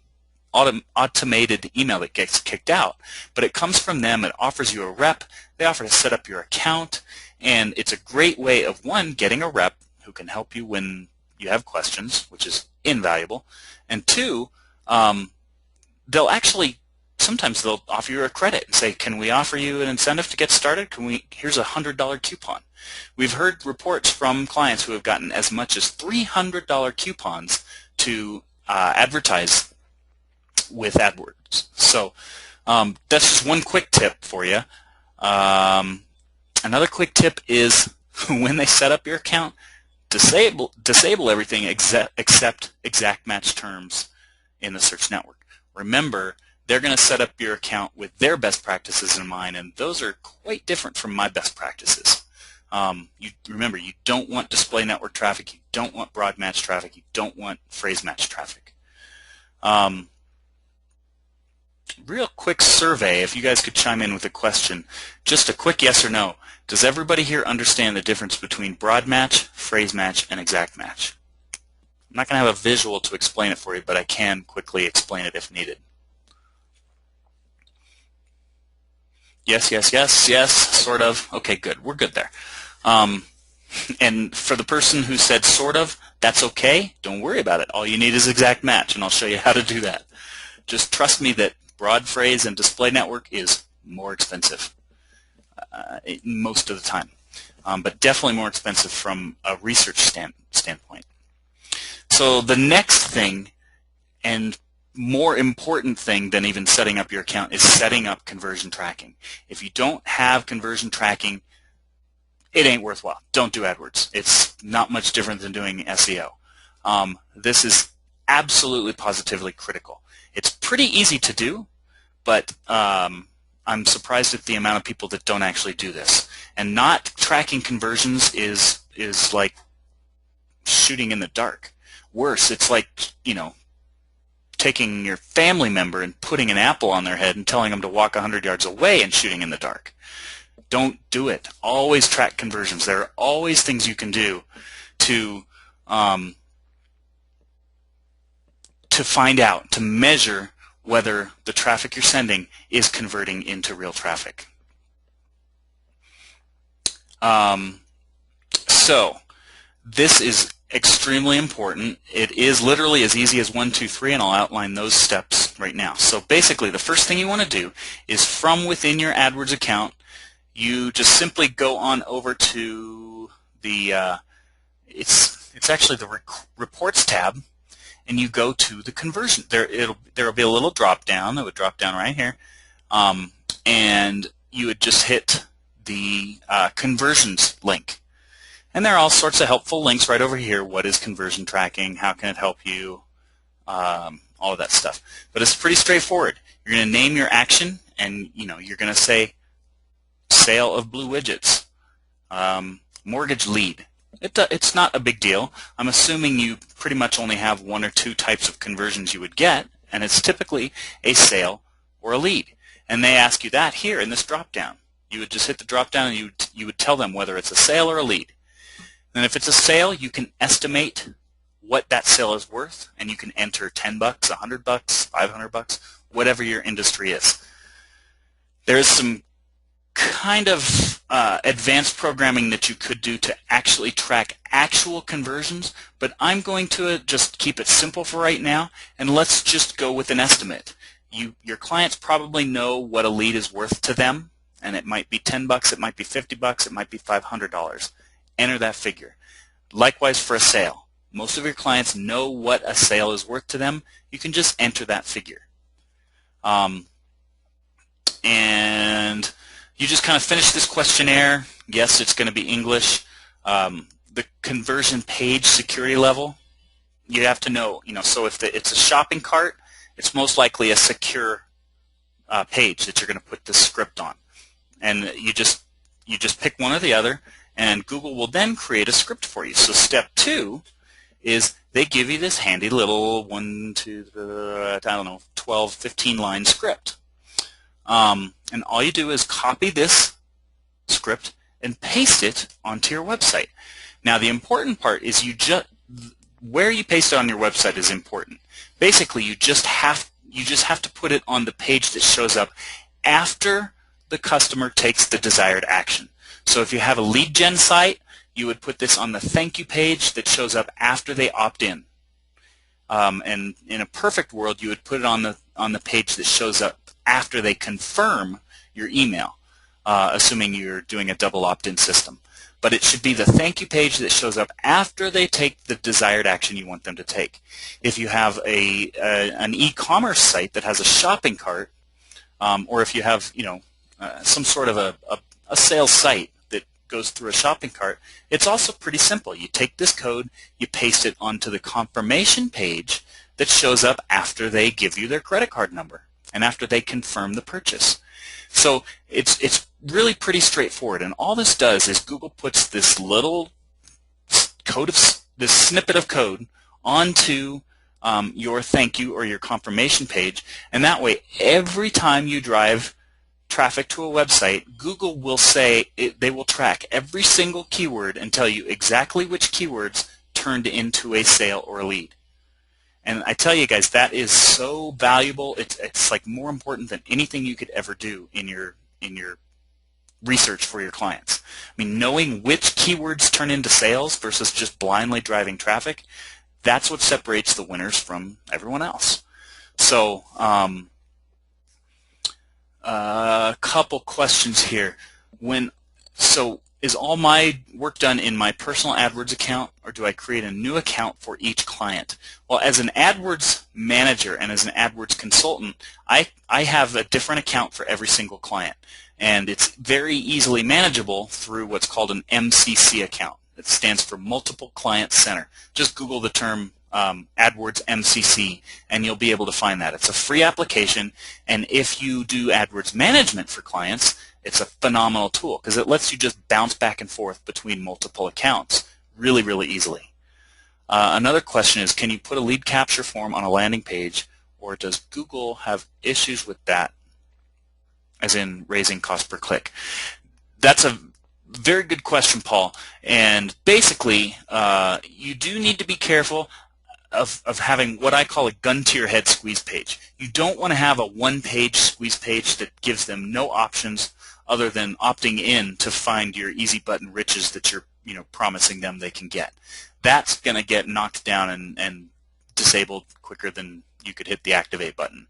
that gets kicked out, but it comes from them. It offers you a rep. They offer to set up your account, and it's a great way of, one, getting a rep who can help you when you have questions, which is invaluable, and two, sometimes they'll offer you a credit and say, can we offer you an incentive to get started? Here's a $100 coupon. We've heard reports from clients who have gotten as much as $300 coupons to advertise with AdWords. So that's just one quick tip for you. Another quick tip is when they set up your account, disable everything except exact match terms in the search network. Remember, they're going to set up your account with their best practices in mind, and those are quite different from my best practices. Remember, you don't want display network traffic, you don't want broad match traffic, you don't want phrase match traffic. Real quick survey, if you guys could chime in with a question, just a quick yes or no. Does everybody here understand the difference between broad match, phrase match, and exact match? I'm not going to have a visual to explain it for you, but I can quickly explain it if needed. Yes, yes, yes, yes, sort of. Okay, good. We're good there. And for the person who said sort of, that's okay. Don't worry about it. All you need is exact match, and I'll show you how to do that. Just trust me that broad phrase and display network is more expensive most of the time, but definitely more expensive from a research standpoint. So the next thing, and more important thing than even setting up your account, is setting up conversion tracking. If you don't have conversion tracking, it ain't worthwhile. Don't do AdWords. It's not much different than doing SEO. This is absolutely positively critical. It's pretty easy to do, but I'm surprised at the amount of people that don't actually do this. And not tracking conversions is like shooting in the dark. Worse, it's like, taking your family member and putting an apple on their head and telling them to walk 100 yards away and shooting in the dark. Don't do it. Always track conversions. There are always things you can do to find out, to measure whether the traffic you're sending is converting into real traffic. So this is extremely important. It is literally as easy as 1, 2, 3, and I'll outline those steps right now. So basically, the first thing you want to do is, from within your AdWords account, you just simply go on over to the it's actually the reports tab, and you go to the conversion. There will be a little drop down that would drop down right here, and you would just hit the conversions link. And there are all sorts of helpful links right over here. What is conversion tracking? How can it help you? All of that stuff. But it's pretty straightforward. You're going to name your action, and you're going to say sale of blue widgets, mortgage lead. It's not a big deal. I'm assuming you pretty much only have 1 or 2 types of conversions you would get, and it's typically a sale or a lead. And they ask you that here in this drop down. You would just hit the drop down, and you would tell them whether it's a sale or a lead. And if it's a sale, you can estimate what that sale is worth, and you can enter $10, $100, $500, whatever your industry is. There is some kind of advanced programming that you could do to actually track actual conversions, but I'm going to just keep it simple for right now, and let's just go with an estimate. Your clients probably know what a lead is worth to them, and it might be $10, it might be $50, it might be $500. Enter that figure. Likewise for a sale. Most of your clients know what a sale is worth to them. You can just enter that figure. And you just kind of finish this questionnaire. Yes, it's going to be English. The conversion page security level, you have to know. So if it's a shopping cart, it's most likely a secure page that you're going to put the script on. And you just pick one or the other, and Google will then create a script for you. So step 2 is they give you this handy little 12, 15 line script. And all you do is copy this script and paste it onto your website. Now the important part is where you paste it on your website is important. Basically you just have to put it on the page that shows up after the customer takes the desired action. So if you have a lead gen site, you would put this on the thank you page that shows up after they opt in. And in a perfect world, you would put it on the page that shows up after they confirm your email, assuming you're doing a double opt-in system. But it should be the thank you page that shows up after they take the desired action you want them to take. If you have an e-commerce site that has a shopping cart, or if you have some sort of a sales site that goes through a shopping cart, it's also pretty simple. You take this code, you paste it onto the confirmation page that shows up after they give you their credit card number and after they confirm the purchase. So it's really pretty straightforward, and all this does is Google puts this little this snippet of code onto your thank you or your confirmation page, and that way every time you drive traffic to a website, Google will say they will track every single keyword and tell you exactly which keywords turned into a sale or a lead. And I tell you guys, that is so valuable. It's like more important than anything you could ever do in your research for your clients. I mean, knowing which keywords turn into sales versus just blindly driving traffic, that's what separates the winners from everyone else. So a couple questions here. Is all my work done in my personal AdWords account, or do I create a new account for each client? Well, as an AdWords manager and as an AdWords consultant, I have a different account for every single client, and it's very easily manageable through what's called an MCC account. It stands for Multiple Client Center. Just Google the term AdWords MCC, and you'll be able to find that. It's a free application, and if you do AdWords management for clients, it's a phenomenal tool because it lets you just bounce back and forth between multiple accounts really, really easily. Another question is, can you put a lead capture form on a landing page, or does Google have issues with that, as in raising cost per click? That's a very good question, Paul. And basically, you do need to be careful of having what I call a gun to your head squeeze page. You don't want to have a one-page squeeze page that gives them no options other than opting in to find your easy button riches that you're promising them they can get. That's going to get knocked down and disabled quicker than you could hit the activate button.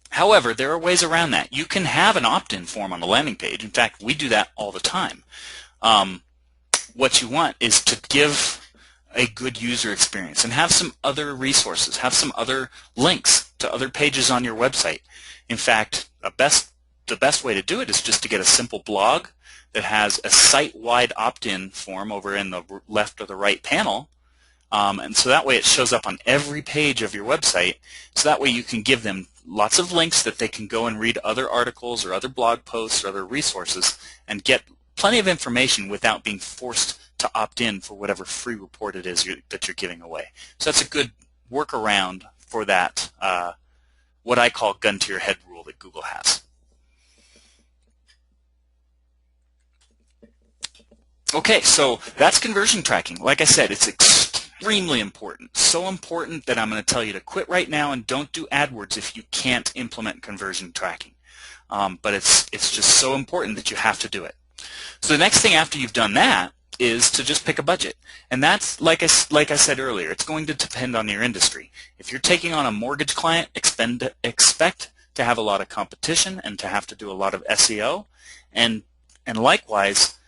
However, there are ways around that. You can have an opt-in form on the landing page. In fact, we do that all the time. What you want is to give a good user experience and have some other resources, have some other links to other pages on your website. In fact, the best way to do it is just to get a simple blog that has a site-wide opt-in form over in the left or the right panel, and so that way it shows up on every page of your website, so that way you can give them lots of links that they can go and read other articles or other blog posts or other resources and get plenty of information without being forced to opt in for whatever free report it is that you're giving away. So that's a good workaround for that, what I call gun to your head rule that Google has. Okay, so that's conversion tracking. Like I said, it's extremely important. So important that I'm going to tell you to quit right now and don't do AdWords if you can't implement conversion tracking. But it's just so important that you have to do it. So the next thing after you've done that is to just pick a budget. And that's, like I said earlier, it's going to depend on your industry. If you're taking on a mortgage client, expect to have a lot of competition and to have to do a lot of SEO. And likewise,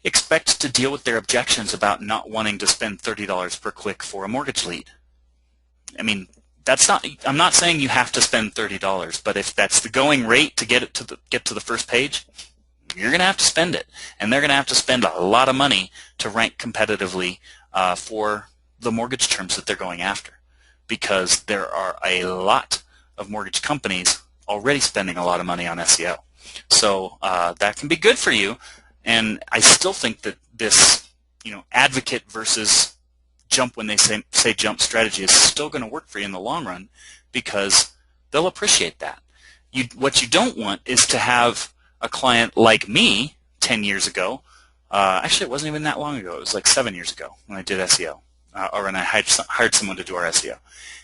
expect to deal with their objections about not wanting to spend $30 per click for a mortgage lead. I mean, I'm not saying you have to spend $30, but if that's the going rate to get to the first page, you're going to have to spend it, and they're going to have to spend a lot of money to rank competitively for the mortgage terms that they're going after, because there are a lot of mortgage companies already spending a lot of money on SEO. So that can be good for you. And I still think that this advocate versus jump when they say jump strategy is still going to work for you in the long run, because they'll appreciate that. What you don't want is to have a client like me 10 years ago. Actually, it wasn't even that long ago. It was like 7 years ago when I did SEO, or when I hired someone to do our SEO.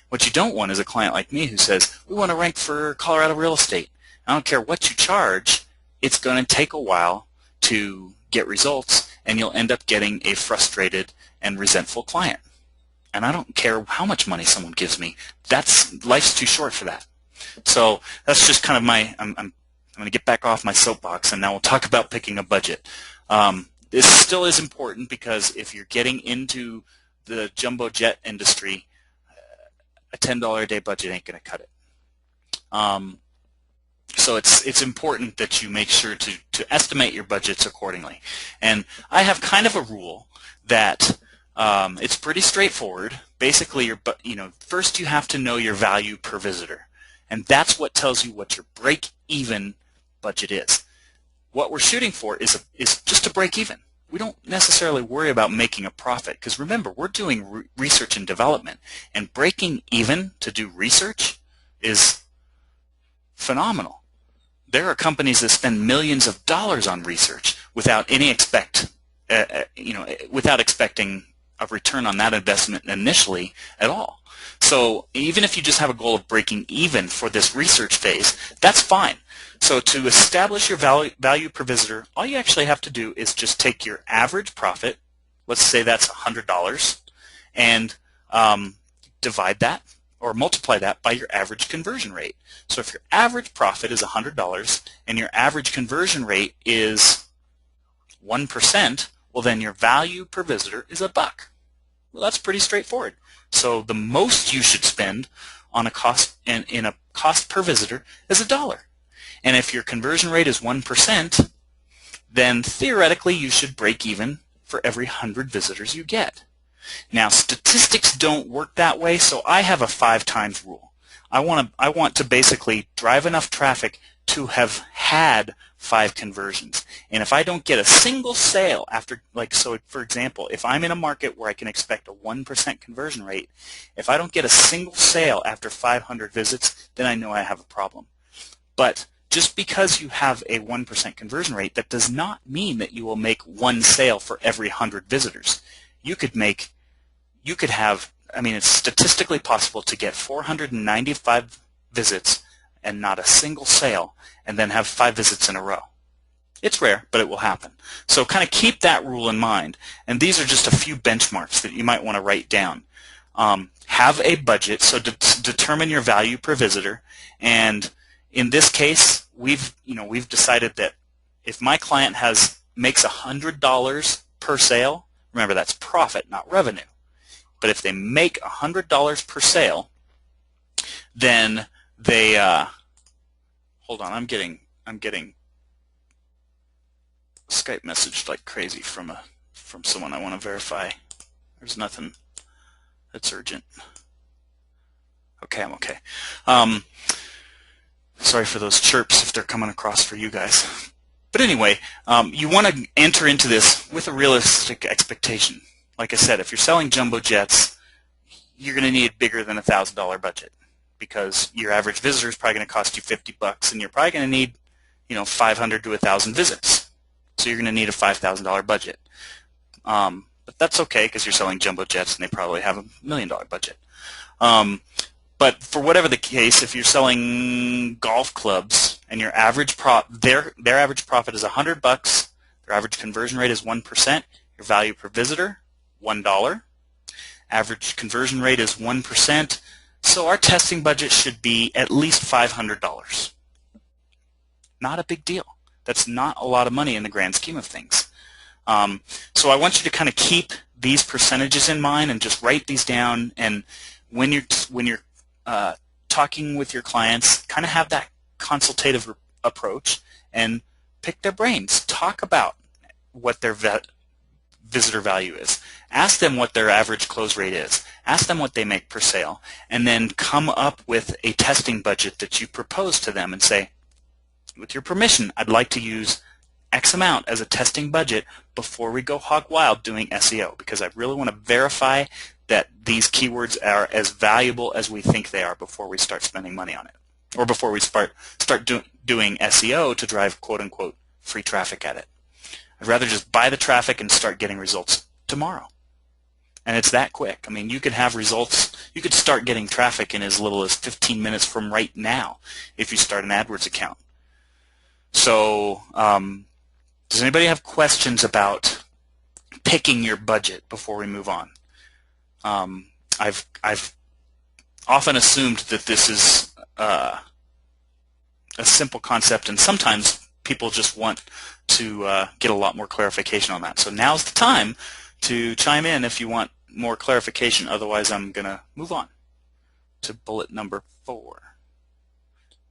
What you don't want is a client like me who says, we want to rank for Colorado real estate. I don't care what you charge, it's going to take a while to get results, and you'll end up getting a frustrated and resentful client. And I don't care how much money someone gives me. Life's too short for that. So that's just kind of I'm going to get back off my soapbox, and now we'll talk about picking a budget. This still is important, because if you're getting into the jumbo jet industry, a $10 a day budget ain't going to cut it. So it's important that you make sure to estimate your budgets accordingly. And I have kind of a rule that it's pretty straightforward. Basically, first you have to know your value per visitor, and that's what tells you what your break-even budget is. What we're shooting for is just to break even. We don't necessarily worry about making a profit, because remember, we're doing research and development, and breaking even to do research is phenomenal. There are companies that spend millions of dollars on research without without expecting a return on that investment initially at all. So even if you just have a goal of breaking even for this research phase, that's fine. So to establish your value per visitor, all you actually have to do is just take your average profit, let's say that's $100, and divide that or multiply that by your average conversion rate. So if your average profit is $100 and your average conversion rate is 1%, well, then your value per visitor is $1. Well, that's pretty straightforward. So the most you should spend on a cost in a cost per visitor is $1. And if your conversion rate is 1%, then theoretically you should break even for every 100 visitors you get. Now, statistics don't work that way, so I have a 5 times rule. I want to basically drive enough traffic to have had 5 conversions. And if I don't get a single sale after, so for example, if I'm in a market where I can expect a 1% conversion rate, if I don't get a single sale after 500 visits, then I know I have a problem. But just because you have a 1% conversion rate, that does not mean that you will make 1 sale for every 100 visitors. It's statistically possible to get 495 visits and not a single sale, and then have 5 visits in a row. It's rare, but it will happen. So kind of keep that rule in mind. And these are just a few benchmarks that you might want to write down. Have a budget, so determine your value per visitor. And in this case, we've decided that if my client makes $100 per sale, remember that's profit, not revenue. But if they make $100 per sale, then they hold on, I'm getting Skype messaged like crazy from someone I want to verify. There's nothing that's urgent. Okay, I'm okay. Sorry for those chirps if they're coming across for you guys. But anyway, you want to enter into this with a realistic expectation. Like I said, if you're selling jumbo jets, you're going to need bigger than a $1,000 budget, because your average visitor is probably going to cost you $50, and you're probably going to need 500 to 1,000 visits. So you're going to need a $5,000 budget. But that's okay, because you're selling jumbo jets, and they probably have $1 million budget. But for whatever the case, if you're selling golf clubs and your average their average profit is $100, their average conversion rate is 1%, your value per visitor $1, average conversion rate is 1%, so our testing budget should be at least $500. Not a big deal. That's not a lot of money in the grand scheme of things. So I want you to kind of keep these percentages in mind and just write these down. And when you're talking with your clients, kind of have that consultative approach and pick their brains. Talk about what their visitor value is. Ask them what their average close rate is. Ask them what they make per sale, and then come up with a testing budget that you propose to them and say, with your permission, I'd like to use X amount as a testing budget before we go hog wild doing SEO, because I really want to verify that these keywords are as valuable as we think they are before we start spending money on it, or before we start doing SEO to drive quote-unquote free traffic at it. I'd rather just buy the traffic and start getting results tomorrow. And it's that quick. I mean, you could have results, you could start getting traffic in as little as 15 minutes from right now if you start an AdWords account. So does anybody have questions about picking your budget before we move on? I've often assumed that this is a simple concept, and sometimes people just want to get a lot more clarification on that. So now's the time to chime in if you want more clarification. Otherwise, I'm going to move on to bullet number 4.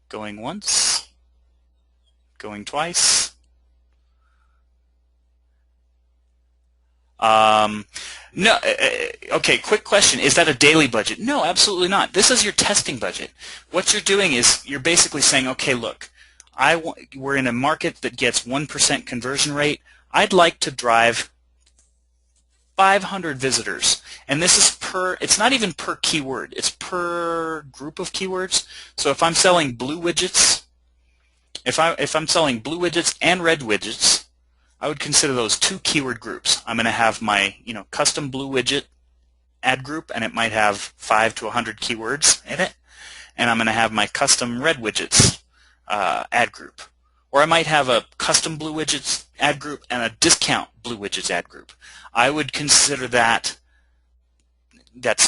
Going once, going twice. No. Okay, quick question. Is that a daily budget? No, absolutely not. This is your testing budget. What you're doing is you're basically saying, okay, look, we're in a market that gets 1% conversion rate. I'd like to drive 500 visitors, and this is it's not even per keyword, it's per group of keywords. So if I'm selling blue widgets, if I'm selling blue widgets and red widgets, I would consider those 2 keyword groups. I'm going to have my custom blue widget ad group, and it might have 5 to 100 keywords in it, and I'm going to have my custom red widgets ad group. Or I might have a custom blue widgets ad group and a discount blue widgets ad group. I would consider that's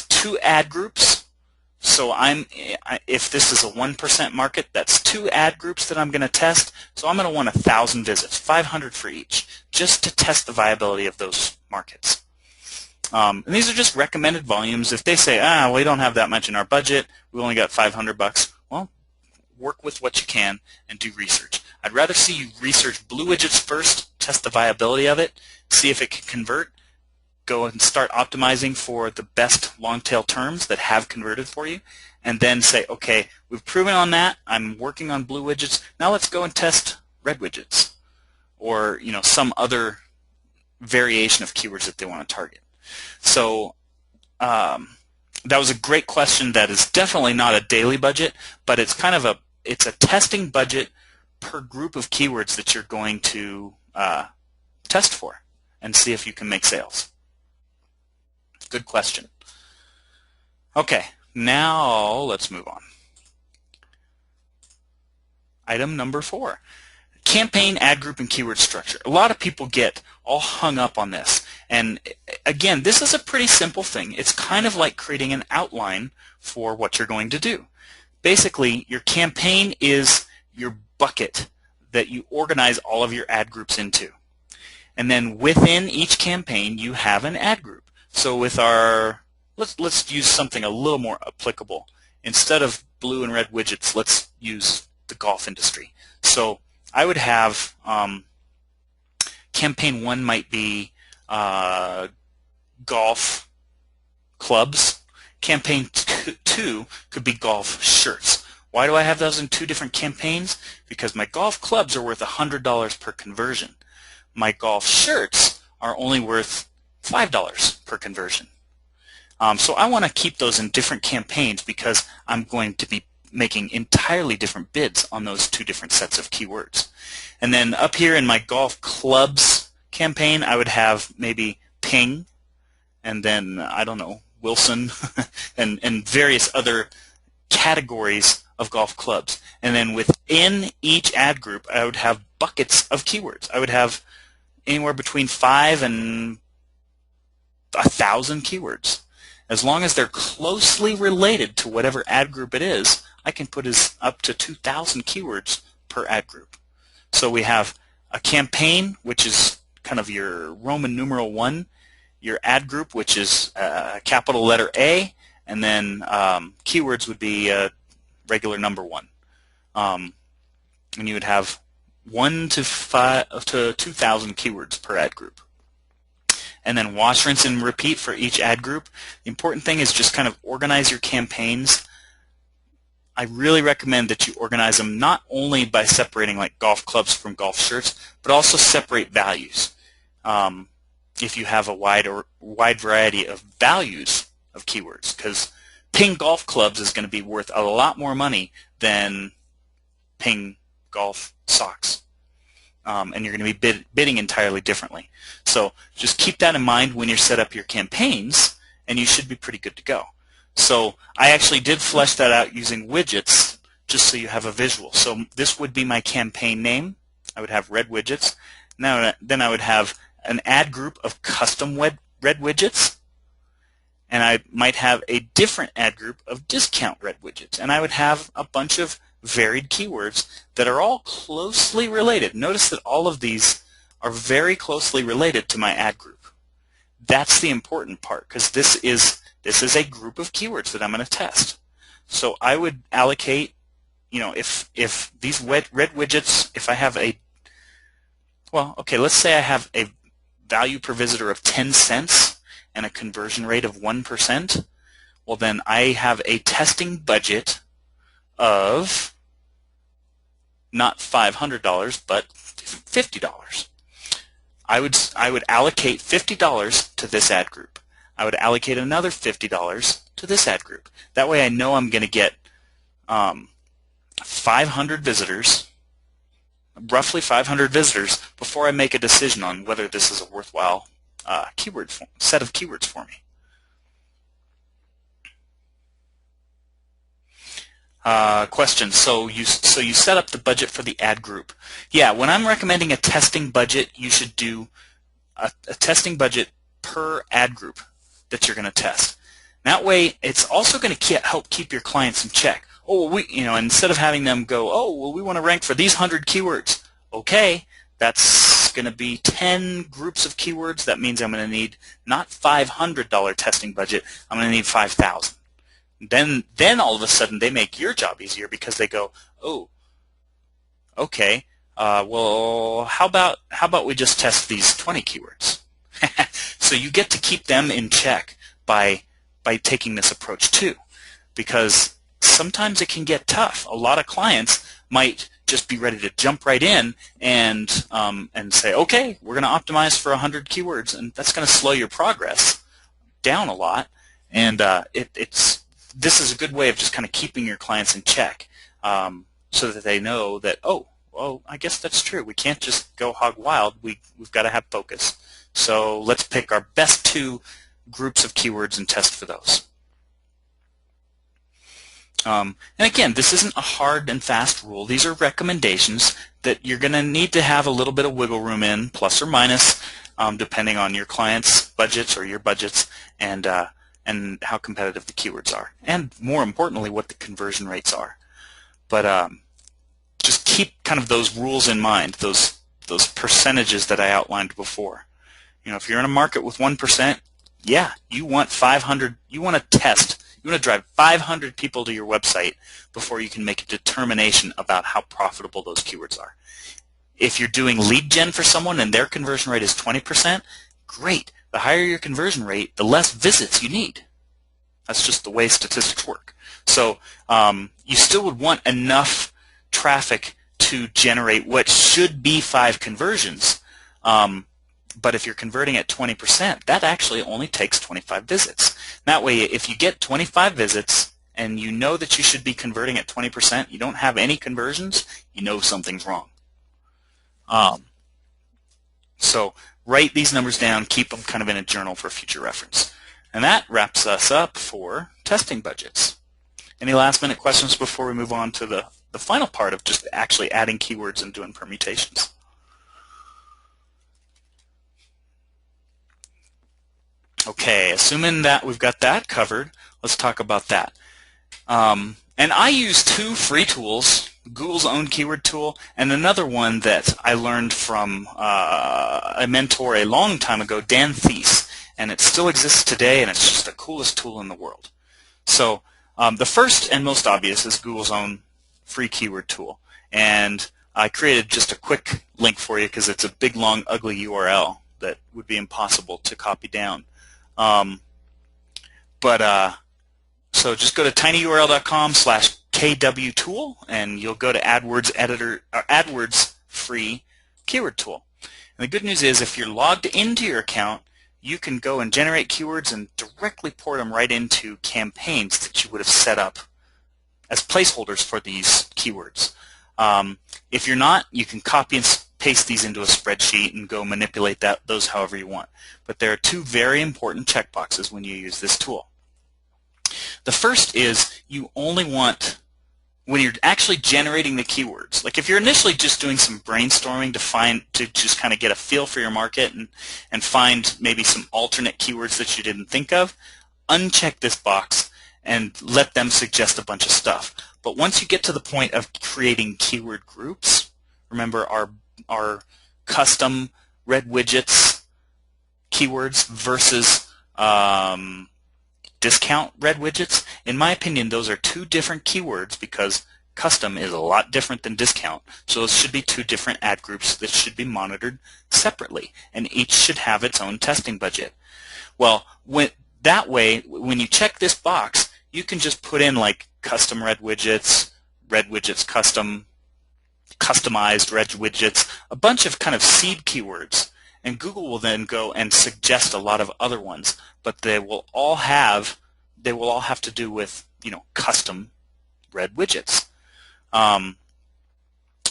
2 ad groups. So if this is a 1% market, that's 2 ad groups that I'm going to test. So I'm going to want 1,000 visits, 500 for each, just to test the viability of those markets. And these are just recommended volumes. If they say, we don't have that much in our budget, we only got $500, well, work with what you can and do research. I'd rather see you research blue widgets first, test the viability of it, see if it can convert, go and start optimizing for the best long-tail terms that have converted for you, and then say, okay, we've proven on that, I'm working on blue widgets, now let's go and test red widgets, or some other variation of keywords that they want to target. So that was a great question. That is definitely not a daily budget, but it's kind of it's a testing budget per group of keywords that you're going to test for and see if you can make sales. Good question. Okay, now let's move on. Item number 4. Campaign, ad group, and keyword structure. A lot of people get all hung up on this. And again, this is a pretty simple thing. It's kind of like creating an outline for what you're going to do. Basically, your campaign is your bucket that you organize all of your ad groups into. And then within each campaign, you have an ad group. So with let's use something a little more applicable. Instead of blue and red widgets, let's use the golf industry. So I would have campaign 1 might be golf clubs. Campaign 2 could be golf shirts. Why do I have those in 2 different campaigns? Because my golf clubs are worth $100 per conversion. My golf shirts are only worth $5 per conversion. So I want to keep those in different campaigns because I'm going to be making entirely different bids on those 2 different sets of keywords. And then up here in my golf clubs campaign, I would have maybe ping, and then, I don't know, Wilson, and various other categories of golf clubs. And then within each ad group, I would have buckets of keywords. I would have anywhere between 5 and 1,000 keywords. As long as they're closely related to whatever ad group it is, I can put up to 2,000 keywords per ad group. So we have a campaign, which is kind of your Roman numeral 1, your ad group, which is capital letter A, and then keywords would be regular number 1. And you would have 1 to 2,000 keywords per ad group. And then wash, rinse, and repeat for each ad group. The important thing is just kind of organize your campaigns I really recommend that you organize them not only by separating like golf clubs from golf shirts, but also separate values. If you have a wide variety of values of keywords, because ping golf clubs is going to be worth a lot more money than ping golf socks. And you're going to be bidding entirely differently. So just keep that in mind when you set up your campaigns, and you should be pretty good to go. So I actually did flesh that out using widgets, just so you have a visual. So this would be my campaign name. I would have red widgets. Now then I would have an ad group of custom red widgets, and I might have a different ad group of discount red widgets, and I would have a bunch of varied keywords that are all closely related. Notice that all of these are very closely related to my ad group. That's the important part, because this is a group of keywords that I'm going to test. So I would allocate, if these red widgets, if I have let's say I have a value per visitor of 10 cents and a conversion rate of 1%, well then I have a testing budget of not $500 but $50. I would allocate $50 to this ad group. I would allocate another $50 to this ad group. That way I know I'm going to get 500 visitors, roughly 500 visitors, before I make a decision on whether this is a worthwhile set of keywords for me. Question. So you set up the budget for the ad group. Yeah, when I'm recommending a testing budget, you should do a testing budget per ad group that you're going to test. That way, it's also going to help keep your clients in check. Oh, instead of having them go, oh, well, we want to rank for these 100 keywords. Okay, that's going to be 10 groups of keywords. That means I'm going to need not $500 testing budget. I'm going to need $5,000. Then all of a sudden they make your job easier, because they go, oh, okay, well, how about we just test these 20 keywords? So you get to keep them in check by taking this approach too, because sometimes it can get tough. A lot of clients might just be ready to jump right in and say, okay, we're going to optimize for 100 keywords, and that's going to slow your progress down a lot. And this is a good way of just kind of keeping your clients in check, so that they know that, oh, well, I guess that's true. We can't just go hog wild. We've got to have focus. So let's pick our best 2 groups of keywords and test for those. And again, this isn't a hard and fast rule. These are recommendations that you're going to need to have a little bit of wiggle room in, plus or minus, depending on your clients' budgets or your budgets, and how competitive the keywords are, and more importantly, what the conversion rates are. But just keep kind of those rules in mind, those percentages that I outlined before. If you're in a market with 1%, yeah, you want 500. You want to test. You want to drive 500 people to your website before you can make a determination about how profitable those keywords are. If you're doing lead gen for someone and their conversion rate is 20%, great. The higher your conversion rate, the less visits you need. That's just the way statistics work. So you still would want enough traffic to generate what should be 5 conversions. But if you're converting at 20%, that actually only takes 25 visits. That way, if you get 25 visits and you know that you should be converting at 20%, you don't have any conversions, you know something's wrong. So write these numbers down, keep them kind of in a journal for future reference. And that wraps us up for testing budgets. Any last minute questions before we move on to the final part of just actually adding keywords and doing permutations? Okay, assuming that we've got that covered, let's talk about that. And I use 2 free tools, Google's own keyword tool, and another one that I learned from a mentor a long time ago, Dan Thies, and it still exists today, and it's just the coolest tool in the world. So the first and most obvious is Google's own free keyword tool, and I created just a quick link for you because it's a big, long, ugly URL that would be impossible to copy down. So just go to tinyurl.com/Qu'est-ce, KW tool, and you'll go to AdWords editor or AdWords free keyword tool. And the good news is, if you're logged into your account, you can go and generate keywords and directly port them right into campaigns that you would have set up as placeholders for these keywords. If you're not, you can copy and paste these into a spreadsheet and go manipulate those however you want. But there are two very important checkboxes when you use this tool. The first is you only want, when you're actually generating the keywords, like if you're initially just doing some brainstorming to just kind of get a feel for your market and find maybe some alternate keywords that you didn't think of, uncheck this box and let them suggest a bunch of stuff. But once you get to the point of creating keyword groups, remember our custom red widgets keywords versus discount red widgets, in my opinion, those are two different keywords because custom is a lot different than discount. So those should be two different ad groups that should be monitored separately, and each should have its own testing budget. Well, that way, when you check this box, you can just put in like custom red widgets custom, customized red widgets, a bunch of kind of seed keywords, and Google will then go and suggest a lot of other ones, but they will all have to do with, custom red widgets.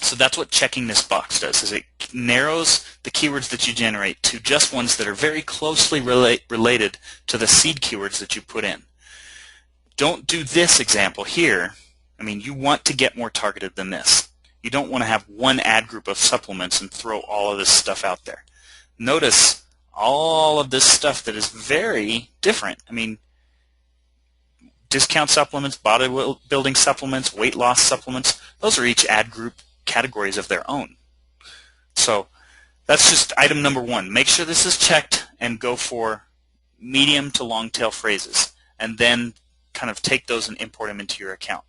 So that's what checking this box does, is it narrows the keywords that you generate to just ones that are very closely related to the seed keywords that you put in. Don't do this example here. I mean, you want to get more targeted than this. You don't want to have one ad group of supplements and throw all of this stuff out there. Notice all of this stuff that is very different. I mean, discount supplements, bodybuilding supplements, weight loss supplements, those are each ad group categories of their own. So that's just item number one. Make sure this is checked and go for medium to long tail phrases, and then kind of take those and import them into your account.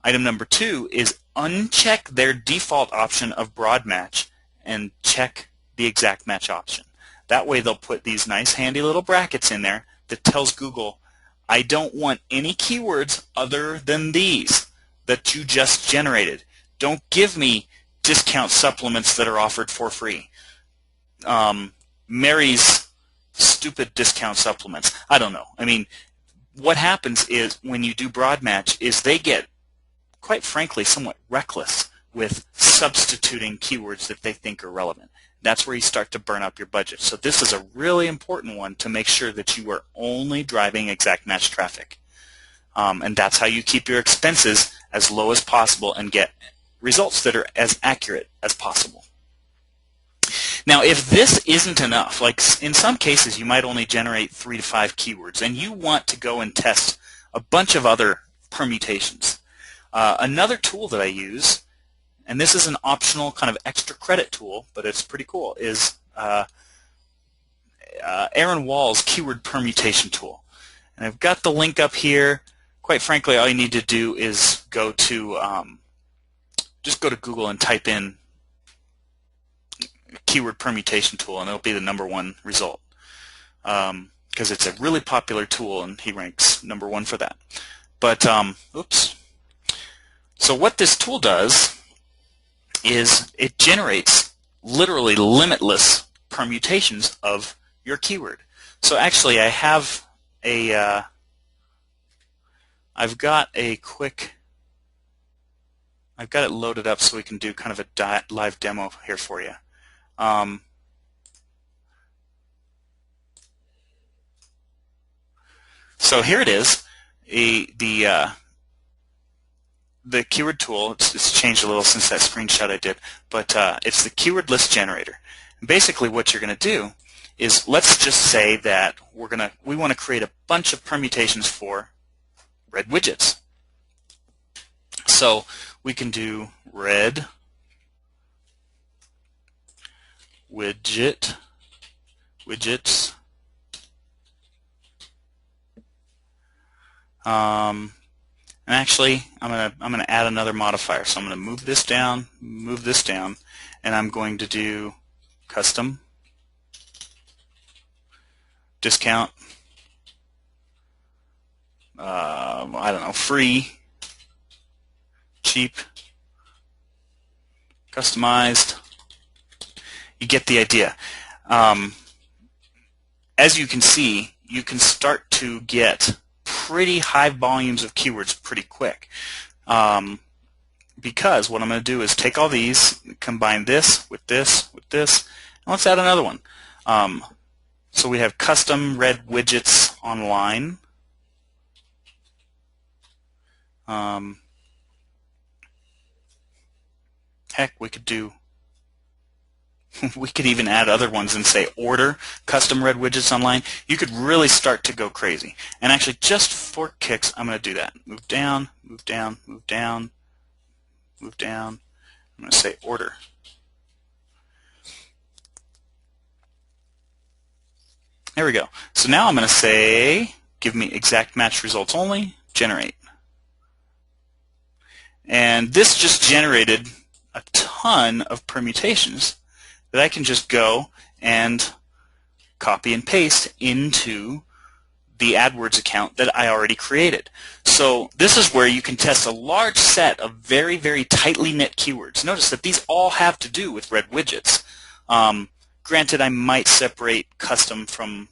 Item number two is uncheck their default option of broad match and check the exact match option. That way they'll put these nice handy little brackets in there that tells Google, I don't want any keywords other than these that you just generated. Don't give me discount supplements that are offered for free. Mary's stupid discount supplements. I don't know. I mean, what happens is when you do broad match is they get, quite frankly, somewhat reckless with substituting keywords that they think are relevant. That's where you start to burn up your budget. So this is a really important one to make sure that you are only driving exact match traffic. And that's how you keep your expenses as low as possible and get results that are as accurate as possible. Now, if this isn't enough, like in some cases you might only generate 3 to 5 keywords, and you want to go and test a bunch of other permutations. Another tool that I use, and this is an optional kind of extra credit tool, but it's pretty cool, is Aaron Wall's keyword permutation tool. And I've got the link up here. Quite frankly, all you need to do is go to just go to Google and type in keyword permutation tool, and it'll be the #1 result because it's a really popular tool, and he ranks #1 for that. But oops. So what this tool does is it generates literally limitless permutations of your keyword. So actually, I have a I've got it loaded up so we can do kind of a live demo here for you. So here it is, the keyword tool. It's changed a little since that screenshot I did, but it's the keyword list generator. And basically, what you're going to do is, let's just say that we want to create a bunch of permutations for red widgets. So we can do red widgets. And actually, I'm gonna add another modifier. So I'm gonna move this down, and I'm going to do custom discount. I don't know, free cheap, customized. You get the idea. As you can see, you can start to get pretty high volumes of keywords pretty quick. Because what I'm going to do is take all these, combine this, with this, and let's add another one. So we have custom red widgets online. Heck, we could even add other ones and say order custom red widgets online. You could really start to go crazy. And actually, just for kicks, I'm going to do that. Move down, move down, move down, move down. I'm going to say order. There we go. So now I'm going to say, give me exact match results only, generate. And this just generated a ton of permutations that I can just go and copy and paste into the AdWords account that I already created. So this is where you can test a large set of very, very tightly knit keywords. Notice that these all have to do with red widgets. Granted, I might separate custom from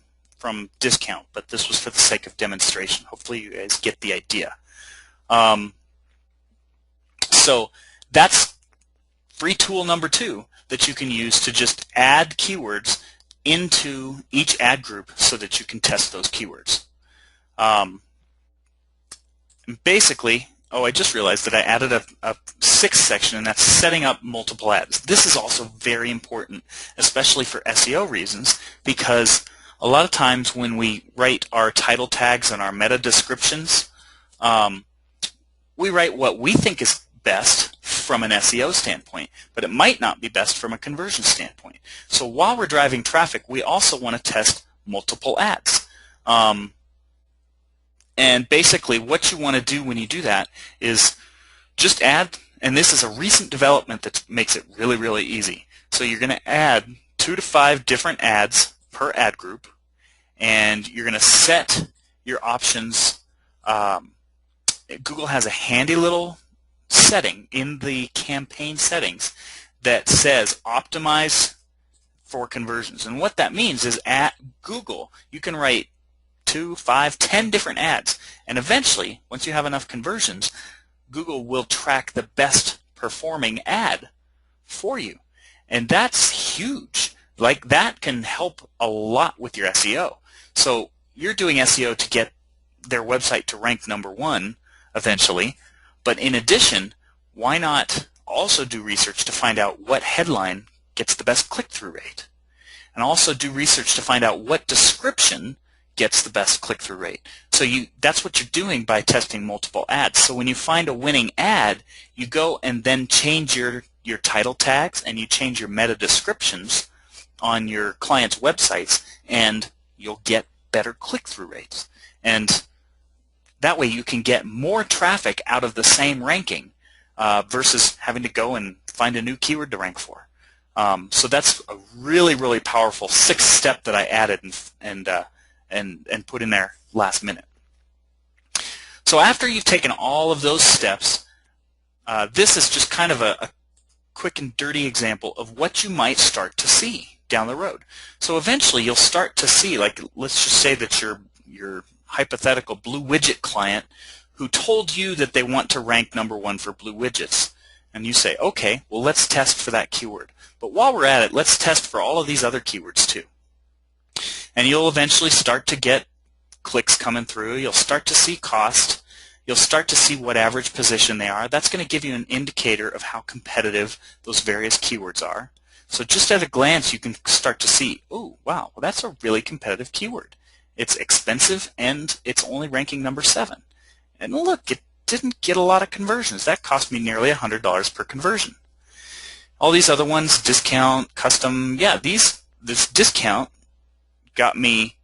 discount, but this was for the sake of demonstration. Hopefully you guys get the idea. So that's free tool number 2 that you can use to just add keywords into each ad group so that you can test those keywords. Basically, I just realized that I added a 6th section, and that's setting up multiple ads. This is also very important, especially for SEO reasons, because a lot of times when we write our title tags and our meta descriptions, we write what we think is best from an SEO standpoint, but it might not be best from a conversion standpoint. So while we're driving traffic, we also want to test multiple ads. And basically what you want to do when you do that is just add, and this is a recent development that makes it really, really easy. So you're going to add 2 to 5 different ads per ad group, and you're going to set your options. Google has a handy little setting in the campaign settings that says optimize for conversions. And what that means is at Google, you can write 2, 5, 10 different ads. And eventually, once you have enough conversions, Google will track the best performing ad for you. And that's huge. Like, that can help a lot with your SEO. So you're doing SEO to get their website to rank number 1 eventually. But in addition, why not also do research to find out what headline gets the best click-through rate? And also do research to find out what description gets the best click-through rate. So that's what you're doing by testing multiple ads. So when you find a winning ad, you go and then change your title tags and you change your meta descriptions on your clients' websites, and you'll get better click-through rates. And that way you can get more traffic out of the same ranking versus having to go and find a new keyword to rank for. So that's a really, really powerful 6th step that I added and put in there last minute. So after you've taken all of those steps, this is just kind of a quick and dirty example of what you might start to see down the road. So eventually you'll start to see, like, let's just say that your hypothetical blue widget client who told you that they want to rank number 1 for blue widgets. And you say, okay, well, let's test for that keyword. But while we're at it, let's test for all of these other keywords too. And you'll eventually start to get clicks coming through. You'll start to see cost. You'll start to see what average position they are. That's going to give you an indicator of how competitive those various keywords are. So just at a glance, you can start to see, oh, wow, well, that's a really competitive keyword. It's expensive, and it's only ranking number 7. And look, it didn't get a lot of conversions. That cost me nearly $100 per conversion. All these other ones, discount, custom, yeah, this discount got me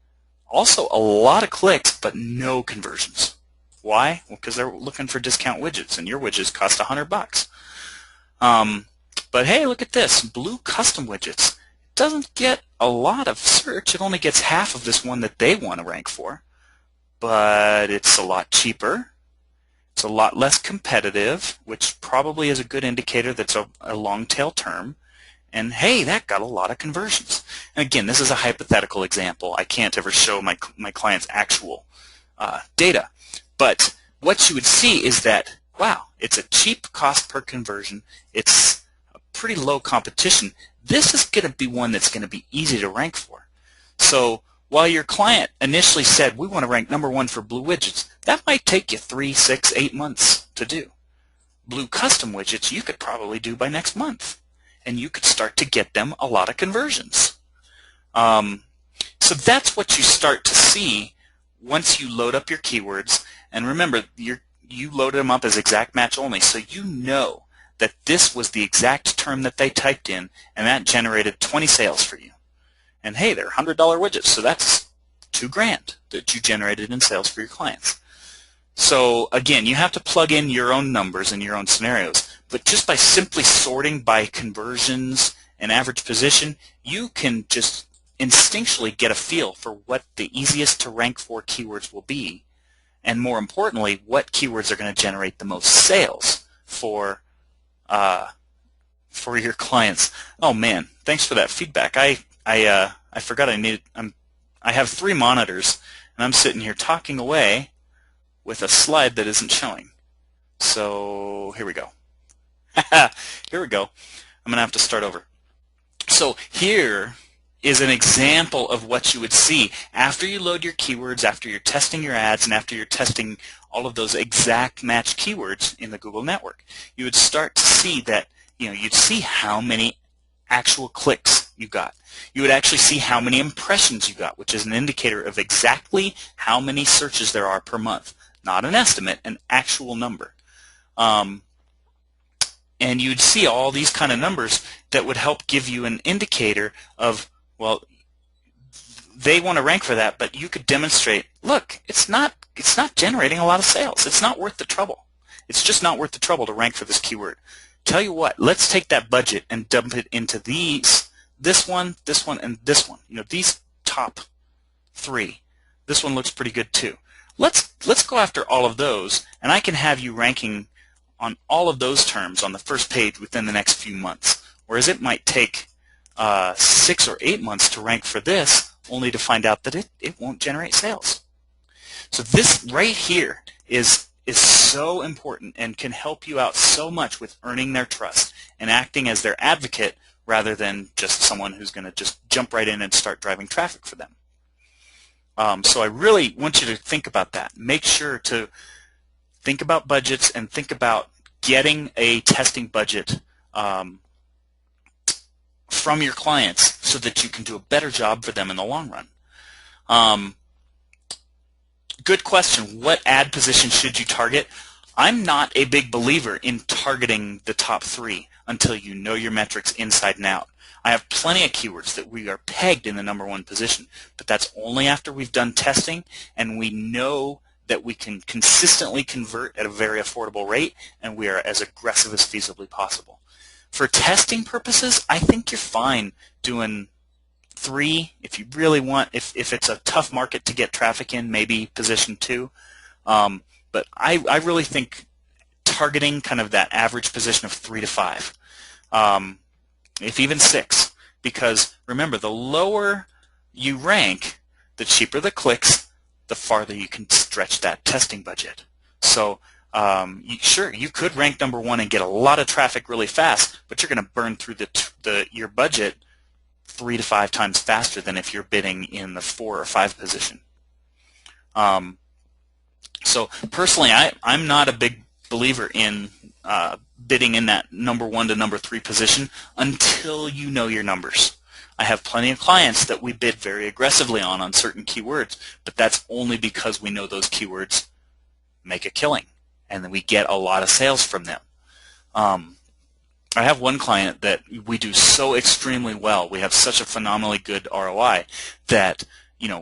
also a lot of clicks, but no conversions. Why? Well, because they're looking for discount widgets, and your widgets cost $100. But hey, look at this, blue custom widgets. It doesn't get a lot of search. It only gets half of this one that they want to rank for, but it's a lot cheaper. It's a lot less competitive, which probably is a good indicator that's a long tail term. And hey, that got a lot of conversions. And again, this is a hypothetical example. I can't ever show my client's actual data. But what you would see is that, wow, it's a cheap cost per conversion. It's a pretty low competition. This is going to be one that's going to be easy to rank for. So while your client initially said, we want to rank #1 for blue widgets, that might take you 3, 6, 8 months to do. Blue custom widgets you could probably do by next month. And you could start to get them a lot of conversions. So that's what you start to see once you load up your keywords. And remember, you loaded them up as exact match only, so you know that this was the exact term that they typed in, and that generated 20 sales for you. And hey, they're $100 widgets, so that's $2,000 that you generated in sales for your clients. So again, you have to plug in your own numbers and your own scenarios. But just by simply sorting by conversions and average position, you can just instinctually get a feel for what the easiest to rank for keywords will be, and more importantly, what keywords are going to generate the most sales for your clients. Oh man, thanks for that feedback. I forgot I have 3 monitors, and I'm sitting here talking away with a slide that isn't showing. So here we go. Here we go. I'm going to have to start over. So here is an example of what you would see after you load your keywords, after you're testing your ads, and after you're testing all of those exact match keywords in the Google network. You would start to see that, you'd see how many actual clicks you got. You would actually see how many impressions you got, which is an indicator of exactly how many searches there are per month. Not an estimate, an actual number. And you'd see all these kind of numbers that would help give you an indicator of, well, they want to rank for that, but you could demonstrate, look, it's not generating a lot of sales. It's not worth the trouble. It's just not worth the trouble to rank for this keyword. Tell you what, let's take that budget and dump it into this one, and this one. These top 3. This one looks pretty good too. Let's go after all of those, and I can have you ranking on all of those terms on the first page within the next few months, whereas it might take 6 or 8 months to rank for this, only to find out that it won't generate sales. So this right here is so important and can help you out so much with earning their trust and acting as their advocate rather than just someone who's going to just jump right in and start driving traffic for them. So I really want you to think about that. Make sure to think about budgets and think about getting a testing budget from your clients so that you can do a better job for them in the long run. Good question. What ad position should you target? I'm not a big believer in targeting the top 3 until you know your metrics inside and out. I have plenty of keywords that we are pegged in the #1 position, but that's only after we've done testing and we know that we can consistently convert at a very affordable rate and we are as aggressive as feasibly possible. For testing purposes, I think you're fine doing 3. If you really want, if it's a tough market to get traffic in, maybe position 2. But I really think targeting kind of that average position of 3 to 5. If even 6, because remember, the lower you rank, the cheaper the clicks, the farther you can stretch that testing budget. So sure, you could rank #1 and get a lot of traffic really fast, but you're going to burn through your budget 3 to 5 times faster than if you're bidding in the 4 or 5 position. So personally, I'm not a big believer in bidding in that #1 to #3 position until you know your numbers. I have plenty of clients that we bid very aggressively on certain keywords, but that's only because we know those keywords make a killing and then we get a lot of sales from them. I have one client that we do so extremely well, we have such a phenomenally good ROI that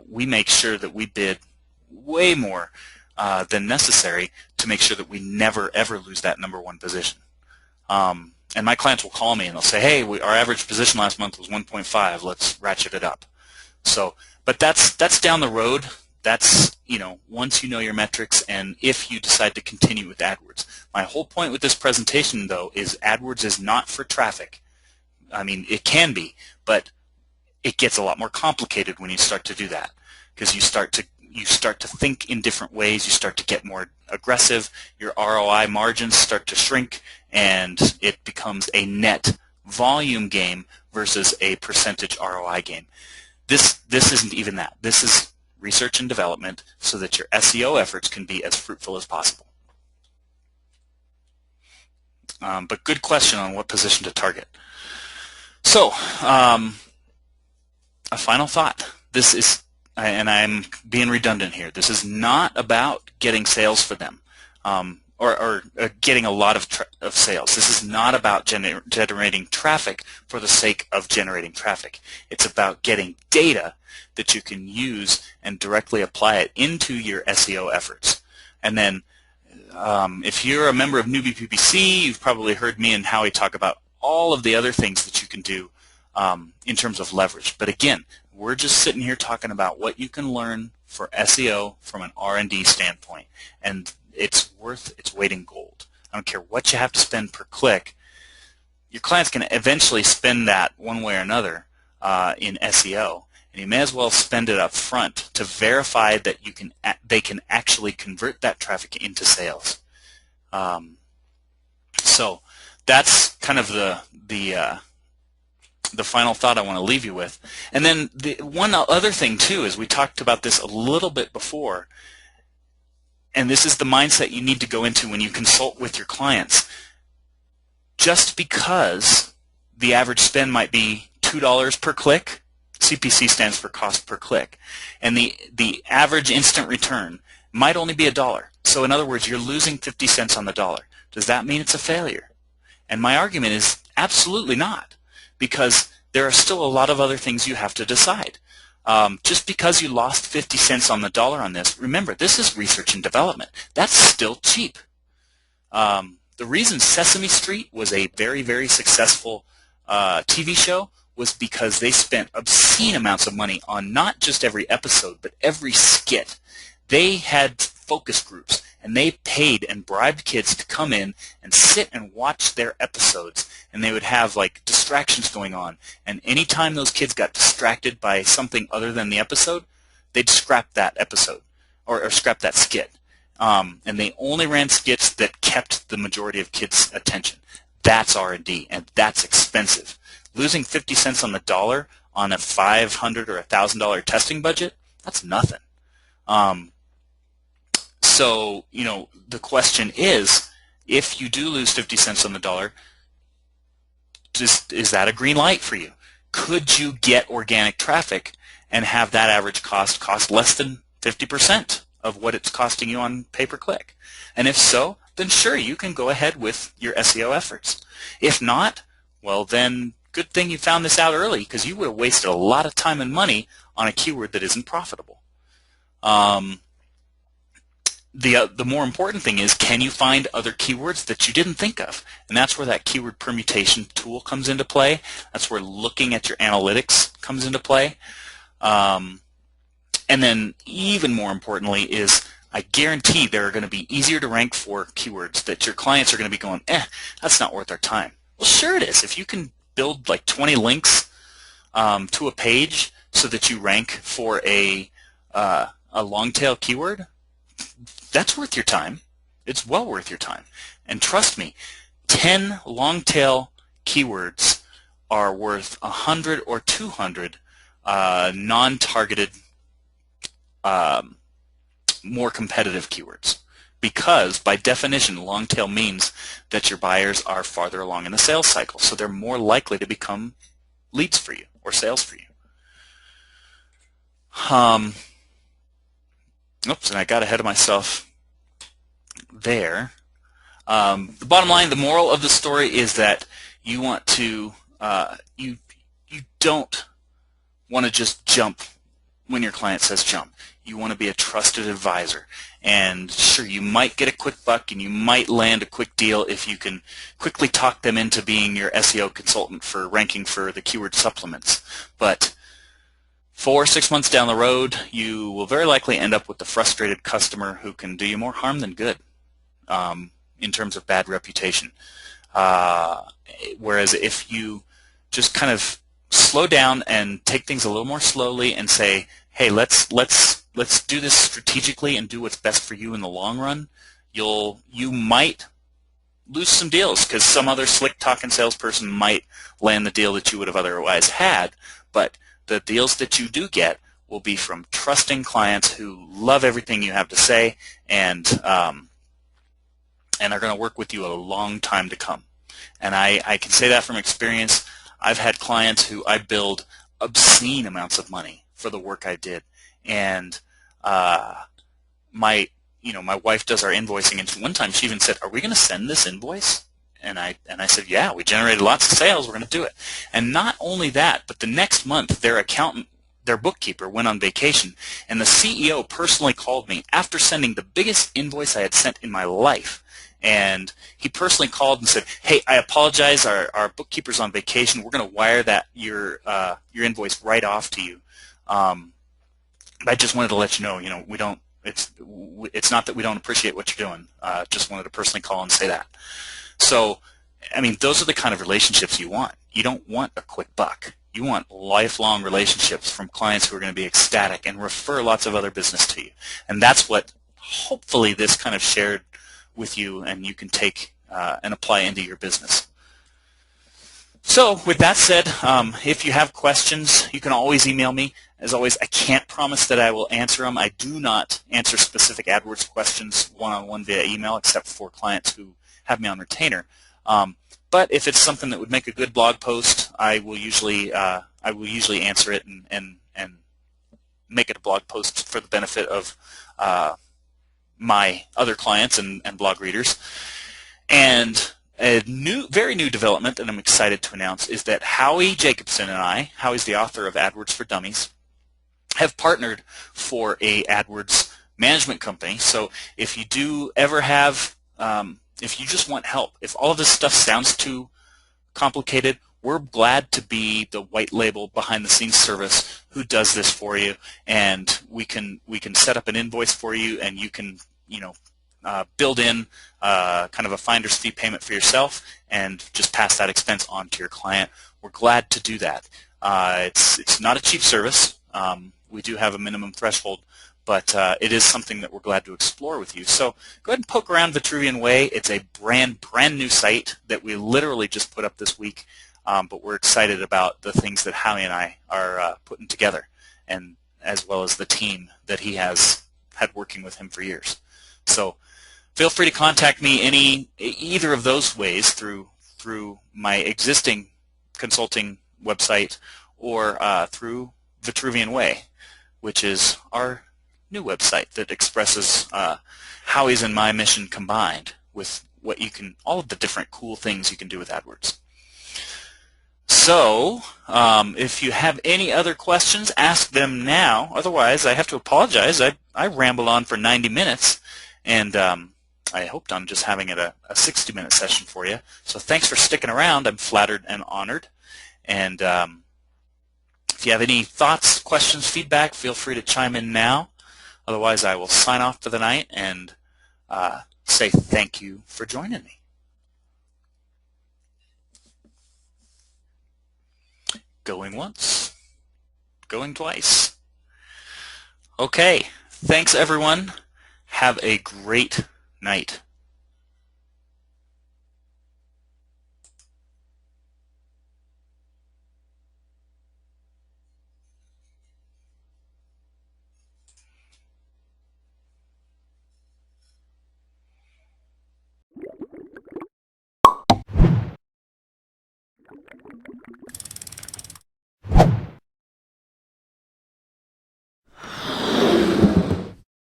we make sure that we bid way more than necessary to make sure that we never ever lose that #1 position. And my clients will call me and they'll say, hey, our average position last month was 1.5, let's ratchet it up. So, but that's down the road. That's, once you know your metrics and if you decide to continue with AdWords. My whole point with this presentation, though, is AdWords is not for traffic. I mean, it can be, but it gets a lot more complicated when you start to do that, because you start to think in different ways. You start to get more aggressive. Your ROI margins start to shrink, and it becomes a net volume game versus a percentage ROI game. This isn't even that. This is research and development so that your SEO efforts can be as fruitful as possible. But good question on what position to target. So, a final thought. This is, and I'm being redundant here, this is not about getting sales for them, or getting a lot of sales. This is not about generating traffic for the sake of generating traffic. It's about getting data that you can use and directly apply it into your SEO efforts. And then if you're a member of Newbie PPC, you've probably heard me and Howie talk about all of the other things that you can do in terms of leverage. But again, we're just sitting here talking about what you can learn for SEO from an R&D standpoint. And it's worth its weight in gold. I don't care what you have to spend per click. Your clients can eventually spend that one way or another in SEO. And you may as well spend it up front to verify that they can actually convert that traffic into sales. So that's kind of the final thought I want to leave you with. And then one other thing too is we talked about this a little bit before, and this is the mindset you need to go into when you consult with your clients. Just because the average spend might be $2 per click, CPC stands for cost per click, and the average instant return might only be $1. So in other words, you're losing 50 cents on the dollar. Does that mean it's a failure? And my argument is absolutely not, because there are still a lot of other things you have to decide. Just because you lost 50 cents on the dollar on this, remember, this is research and development. That's still cheap. The reason Sesame Street was a very, very successful TV show was because they spent obscene amounts of money on not just every episode, but every skit. They had focus groups, and they paid and bribed kids to come in and sit and watch their episodes, and they would have like distractions going on, and anytime those kids got distracted by something other than the episode, they'd scrap that episode or scrap that skit. And they only ran skits that kept the majority of kids' attention. That's R&D, and that's expensive. Losing 50 cents on the dollar on a $500 or $1,000 testing budget, that's nothing. So, the question is, if you do lose 50 cents on the dollar, is that a green light for you? Could you get organic traffic and have that average cost less than 50% of what it's costing you on pay-per-click? And if so, then sure, you can go ahead with your SEO efforts. If not, well then, good thing you found this out early, because you would have wasted a lot of time and money on a keyword that isn't profitable. The more important thing is, can you find other keywords that you didn't think of? And that's where that keyword permutation tool comes into play. That's where looking at your analytics comes into play. And then even more importantly is, I guarantee there are going to be easier to rank for keywords that your clients are going to be going, that's not worth our time. Well, sure it is. If you can build like 20 links to a page so that you rank for a long tail keyword, that's worth your time. It's well worth your time. And trust me, 10 long tail keywords are worth 100 or 200 non-targeted, more competitive keywords. Because by definition, long tail means that your buyers are farther along in the sales cycle, so they're more likely to become leads for you or sales for you. Oops, and I got ahead of myself there. The bottom line, the moral of the story is that you want to, you don't want to just jump when your client says jump. You want to be a trusted advisor. And sure, you might get a quick buck and you might land a quick deal if you can quickly talk them into being your SEO consultant for ranking for the keyword supplements. But 4 or 6 months down the road, you will very likely end up with the frustrated customer who can do you more harm than good in terms of bad reputation. Whereas if you just kind of slow down and take things a little more slowly and say, hey, let's do this strategically and do what's best for you in the long run, you might lose some deals because some other slick talking salesperson might land the deal that you would have otherwise had. But the deals that you do get will be from trusting clients who love everything you have to say and are going to work with you a long time to come. And I can say that from experience. I've had clients who I billed obscene amounts of money for the work I did, and my wife does our invoicing, and one time she even said, "Are we going to send this invoice?" And I said, "Yeah, we generated lots of sales. We're going to do it." And not only that, but the next month their accountant, their bookkeeper, went on vacation, and the CEO personally called me after sending the biggest invoice I had sent in my life. And he personally called and said, "Hey, I apologize. Our bookkeeper's on vacation. We're going to wire your invoice right off to you. I just wanted to let you know, we don't. It's not that we don't appreciate what you're doing. Just wanted to personally call and say that." So, I mean, those are the kind of relationships you want. You don't want a quick buck. You want lifelong relationships from clients who are going to be ecstatic and refer lots of other business to you. And that's what hopefully this kind of shared with you, and you can take and apply into your business. So with that said, if you have questions, you can always email me. As always, I can't promise that I will answer them. I do not answer specific AdWords questions one-on-one via email, except for clients who have me on retainer. But if it's something that would make a good blog post, I will usually answer it and make it a blog post for the benefit of my other clients and blog readers. And a very new development that I'm excited to announce is that Howie Jacobson and I, Howie's the author of AdWords for Dummies, have partnered for a AdWords management company. So if you do ever have, if you just want help, if all of this stuff sounds too complicated, we're glad to be the white label behind the scenes service who does this for you, and we can set up an invoice for you, and you can build in kind of a finder's fee payment for yourself and just pass that expense on to your client. We're glad to do that. It's not a cheap service. We do have a minimum threshold, but it is something that we're glad to explore with you. So go ahead and poke around Vitruvian Way. It's a brand new site that we literally just put up this week, but we're excited about the things that Howie and I are putting together, and as well as the team that he has had working with him for years. So feel free to contact me either of those ways through my existing consulting website or through Vitruvian Way, which is our new website that expresses Howie's and my mission combined with all of the different cool things you can do with AdWords. So if you have any other questions, ask them now. Otherwise, I have to apologize. I rambled on for 90 minutes, and I hoped on just having it a 60-minute session for you. So thanks for sticking around. I'm flattered and honored. And if you have any thoughts, questions, feedback, feel free to chime in now. Otherwise, I will sign off for the night and say thank you for joining me. Going once, going twice. Okay, thanks everyone. Have a great night.